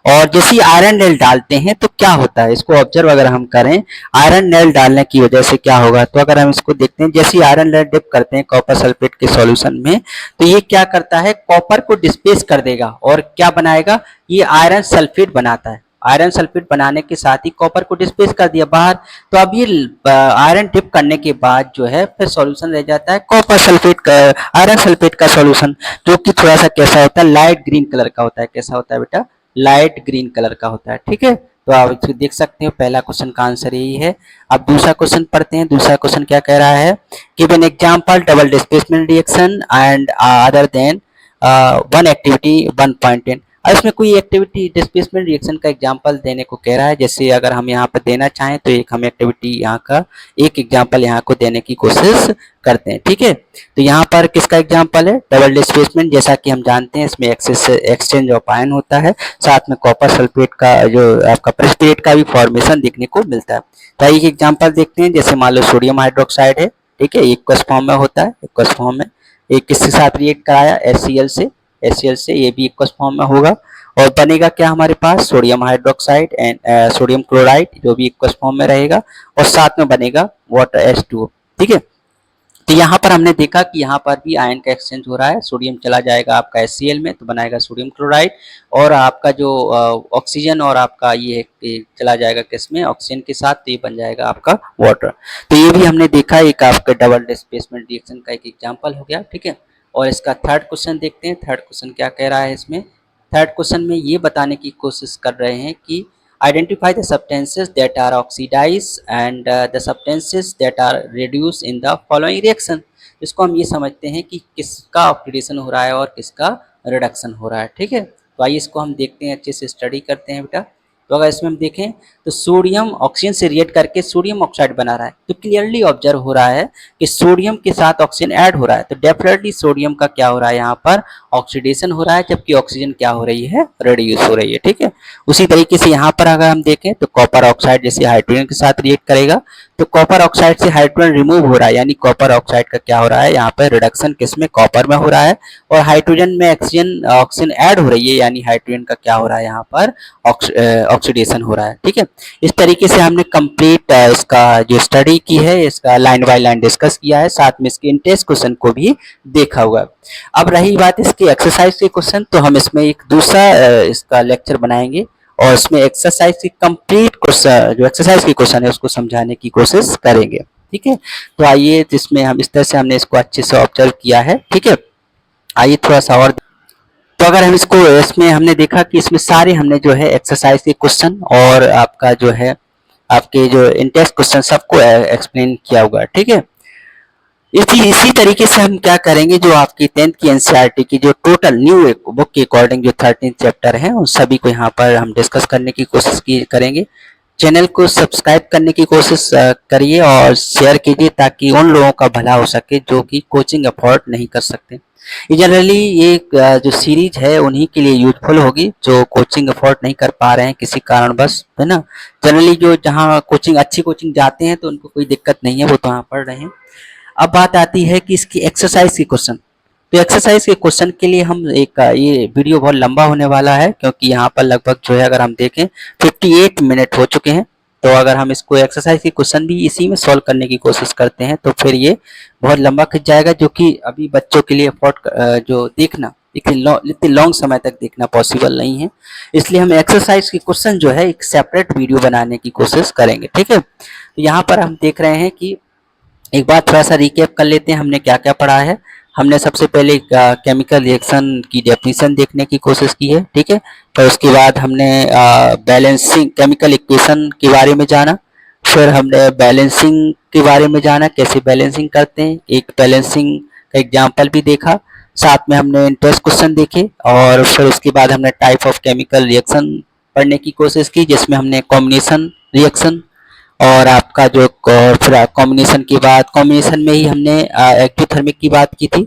और जैसे आयरन नेल डालते हैं तो क्या होता है, इसको ऑब्जर्व अगर हम करें आयरन नेल डालने की वजह से क्या होगा, तो अगर हम इसको देखते हैं जैसे आयरन नेल डिप करते हैं कॉपर सल्फेट के सॉल्यूशन में तो ये क्या करता है, कॉपर को डिस्प्लेस कर देगा और क्या बनाएगा, ये आयरन सल्फेट बनाता है, आयरन सल्फेट बनाने के साथ ही कॉपर को डिस्प्लेस कर दिया बाहर। तो अब ये आयरन डिप करने के बाद जो है फिर सॉल्यूशन रह जाता है कॉपर सल्फेट का, आयरन सल्फेट का सॉल्यूशन, जो कि थोड़ा सा कैसा होता है, लाइट ग्रीन कलर का होता है। कैसा होता है बेटा? लाइट ग्रीन कलर का होता है। ठीक है, तो आप इसको देख सकते हो, पहला क्वेश्चन का आंसर यही है। अब दूसरा क्वेश्चन पढ़ते हैं। दूसरा क्वेश्चन क्या कह रहा है? Give an example double displacement reaction and other than one activity 1.10। अब इसमें कोई एक्टिविटी डिस्प्लेसमेंट रिएक्शन का एग्जांपल देने को कह रहा है। जैसे अगर हम यहाँ पर देना चाहें तो एक हम एक्टिविटी यहाँ का एक एग्जांपल यहाँ को देने की कोशिश करते हैं। ठीक है, तो यहाँ पर किसका एग्जांपल है? Double displacement. जैसा कि हम जानते हैं इसमें एक्सचेंज ऑफ आयन होता है, साथ में कॉपर सल्फेट का जो आपका प्रेसिपिटेट का भी फॉर्मेशन देखने को मिलता है। तो एक एग्जाम्पल देखते हैं। जैसे मान लो सोडियम हाइड्रोक्साइड है, ठीक है, एक्वस फॉर्म में होता है, एक्वस फॉर्म में। एक किसके साथ रिएक्ट कराया? HCl से, HCl से, ये भी एक्वस फॉर्म में होगा और बनेगा क्या हमारे पास? Sodium hydroxide and sodium chloride, जो भी एक्वस फॉर्म में रहेगा, और साथ में बनेगा वाटर H2O। ठीक है, तो यहाँ पर हमने देखा कि यहाँ पर भी आयन का एक्सचेंज हो रहा है। सोडियम चला जाएगा आपका HCl में तो बनाएगा सोडियम क्लोराइड, और आपका जो ऑक्सीजन और आपका ये चला जाएगा किसमें? ऑक्सीजन के साथ, तो ये बन जाएगा आपका वाटर। तो ये भी हमने देखा, एक आपका डबल डिस्प्लेसमेंट रिएक्शन का एक एग्जाम्पल हो गया। ठीक है, और इसका थर्ड क्वेश्चन देखते हैं। थर्ड क्वेश्चन क्या कह रहा है इसमें? थर्ड क्वेश्चन में ये बताने की कोशिश कर रहे हैं कि identify the substances that are oxidized and the substances that are reduced in the following reaction। इसको हम ये समझते हैं कि किसका ऑक्सीडेशन हो रहा है और किसका रिडक्शन हो रहा है। ठीक है, तो आइए इसको हम देखते हैं, अच्छे से स्टडी करते हैं बेटा। तो अगर इसमें हम देखें तो सोडियम ऑक्सीजन से रिएक्ट करके सोडियम ऑक्साइड बना रहा है, तो क्लियरली ऑब्जर्व हो रहा है कि सोडियम के साथ ऑक्सीजन ऐड हो रहा है, तो डेफिनेटली सोडियम का क्या हो रहा है? यहाँ पर ऑक्सीडेशन हो रहा है, जबकि ऑक्सीजन क्या हो रही है? रिड्यूस हो रही है। ठीक है, उसी तरीके से यहाँ पर अगर हम देखें तो कॉपर ऑक्साइड जैसे हाइड्रोजन के साथ रिएक्ट करेगा तो कॉपर ऑक्साइड से हाइड्रोजन रिमूव हो रहा है, यानी कॉपर ऑक्साइड का क्या हो रहा है? यहाँ पर रिडक्शन किसमें? कॉपर में हो रहा है, और हाइड्रोजन में ऑक्सीजन ऐड हो रही है, यानी हाइड्रोजन का क्या हो रहा है? यहाँ पर ऑक्सीडेशन हो रहा है। ठीक है, इस तरीके से हमने कंप्लीट इसका जो स्टडी की है, इसका लाइन बाय लाइन डिस्कस किया है, साथ में इसके इंटेंस क्वेश्चन को भी देखा हुआ। अब रही बात इसकी एक्सरसाइज के क्वेश्चन, तो हम इसमें एक दूसरा इसका लेक्चर बनाएंगे और इसमें एक्सरसाइज की कंप्लीट क्वेश्चन, जो एक्सरसाइज की क्वेश्चन है उसको समझाने की कोशिश करेंगे। ठीक है, तो आइए जिसमें हम इस तरह से हमने इसको अच्छे से ऑब्जर्व किया है। ठीक है, आइए थोड़ा सा और। तो अगर हम इसको, इसमें हमने देखा कि इसमें सारे हमने जो है एक्सरसाइज के क्वेश्चन और आपका जो है आपके जो इंटेंस क्वेश्चन सबको एक्सप्लेन किया हुआ है। ठीक है, इसी तरीके से हम क्या करेंगे, जो आपकी 10th की एनसीईआरटी की जो टोटल न्यू बुक के अकॉर्डिंग जो 13 चैप्टर हैं उन सभी को यहाँ पर हम डिस्कस करने की कोशिश करेंगे। चैनल को सब्सक्राइब करने की कोशिश करिए और शेयर कीजिए ताकि उन लोगों का भला हो सके जो कि कोचिंग अफोर्ड नहीं कर सकते। ये जनरली ये जो सीरीज है उन्हीं के लिए यूजफुल होगी जो कोचिंग अफोर्ड नहीं कर पा रहे हैं किसी कारणवश, है ना। जनरली जो जहाँ कोचिंग अच्छी कोचिंग जाते हैं तो उनको कोई दिक्कत नहीं है, वो तो यहाँ पढ़ रहे हैं। अब बात आती है कि इसकी एक्सरसाइज की क्वेश्चन। तो एक्सरसाइज के क्वेश्चन के लिए हम एक ये वीडियो बहुत लंबा होने वाला है, क्योंकि यहाँ पर लगभग जो है अगर हम देखें 58 मिनट हो चुके हैं। तो अगर हम इसको एक्सरसाइज के क्वेश्चन भी इसी में सॉल्व करने की कोशिश करते हैं तो फिर ये बहुत लंबा खिंच जाएगा, जो कि अभी बच्चों के लिए अफोर्ड जो देखना इतने लॉन्ग समय तक देखना पॉसिबल नहीं है। इसलिए हम एक्सरसाइज के क्वेश्चन जो है एक सेपरेट वीडियो बनाने की कोशिश करेंगे। ठीक है, तो यहाँ पर हम देख रहे हैं कि एक बार थोड़ा सा रिकैप कर लेते हैं हमने क्या क्या पढ़ा है। हमने सबसे पहले केमिकल रिएक्शन की डेफिनेशन देखने की कोशिश की है। ठीक है, तो उसके बाद हमने बैलेंसिंग केमिकल इक्वेशन के बारे में जाना, फिर हमने बैलेंसिंग के बारे में जाना, कैसे बैलेंसिंग करते हैं, एक बैलेंसिंग का एग्जाम्पल भी देखा, साथ में हमने इंटरेस्ट क्वेश्चन देखे, और फिर उसके बाद हमने टाइप ऑफ केमिकल रिएक्शन पढ़ने की कोशिश की जिसमें हमने कॉम्बिनेशन रिएक्शन और आपका जो फिर कॉम्बिनेशन के बाद कॉम्बिनेशन में ही हमने एक्टोथर्मिक की बात की थी।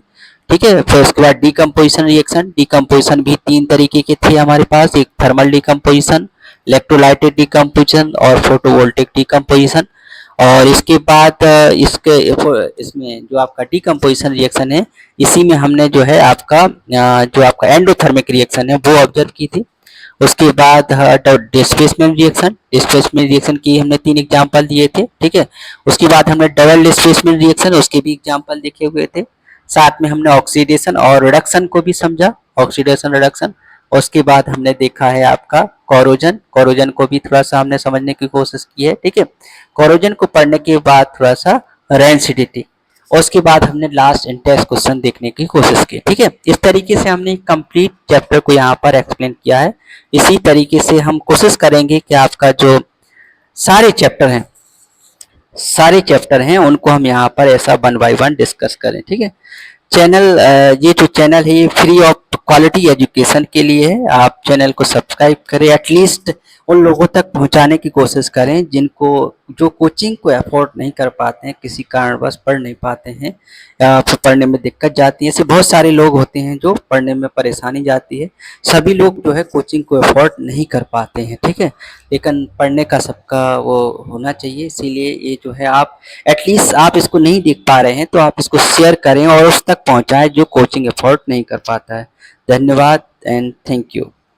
ठीक है, फिर उसके बाद डीकम्पोजिशन रिएक्शन। डीकम्पोजिशन भी 3 तरीके के थे हमारे पास, एक थर्मल डीकम्पोजिशन, इलेक्ट्रोलाइटेड डीकम्पोजिशन और फोटोवोल्टिक डीकम्पोजिशन। और इसके बाद इसमें जो आपका डीकम्पोजिशन रिएक्शन है इसी में हमने जो है आपका जो आपका एंडोथर्मिक रिएक्शन है वो ऑब्जर्व की थी। उसके बाद डिस्प्लेसमेंट रिएक्शन की हमने 3 एग्जांपल दिए थे। ठीक है, उसके बाद हमने डबल डिस्प्लेसमेंट रिएक्शन उसके भी एग्जांपल देखे हुए थे। साथ में हमने ऑक्सीडेशन और रिडक्शन को भी समझा, ऑक्सीडेशन रिडक्शन। उसके बाद हमने देखा है आपका कोरोजन, कोरोजन को भी थोड़ा सा हमने समझने की कोशिश की है, ठीक है। कोरोजन को पढ़ने के बाद थोड़ा सा रेंसिडिटी, और उसके बाद हमने लास्ट एंड टेस्ट क्वेश्चन देखने की कोशिश की, ठीक है। इस तरीके से हमने कंप्लीट चैप्टर को यहाँ पर एक्सप्लेन किया है। इसी तरीके से हम कोशिश करेंगे कि आपका जो सारे चैप्टर हैं उनको हम यहाँ पर ऐसा 1 बाय 1 डिस्कस करें, ठीक है। चैनल ये जो चैनल है ये फ्री ऑफ क्वालिटी एजुकेशन के लिए है। आप चैनल को सब्सक्राइब करें, एटलीस्ट उन लोगों तक पहुंचाने की कोशिश करें जिनको जो कोचिंग को अफोर्ड नहीं कर पाते हैं, किसी कारणवश पढ़ नहीं पाते हैं, फिर पढ़ने में दिक्कत जाती है। ऐसे बहुत सारे लोग होते हैं जो पढ़ने में परेशानी जाती है। सभी लोग जो है कोचिंग को अफोर्ड नहीं कर पाते हैं, ठीक है। लेकिन पढ़ने का सबका वो होना चाहिए, इसीलिए ये जो है आप एटलीस्ट आप इसको नहीं देख पा रहे हैं तो आप इसको शेयर करें और उस तक पहुंचाएं जो कोचिंग अफोर्ड नहीं कर पाता है। धन्यवाद एंड थैंक यू।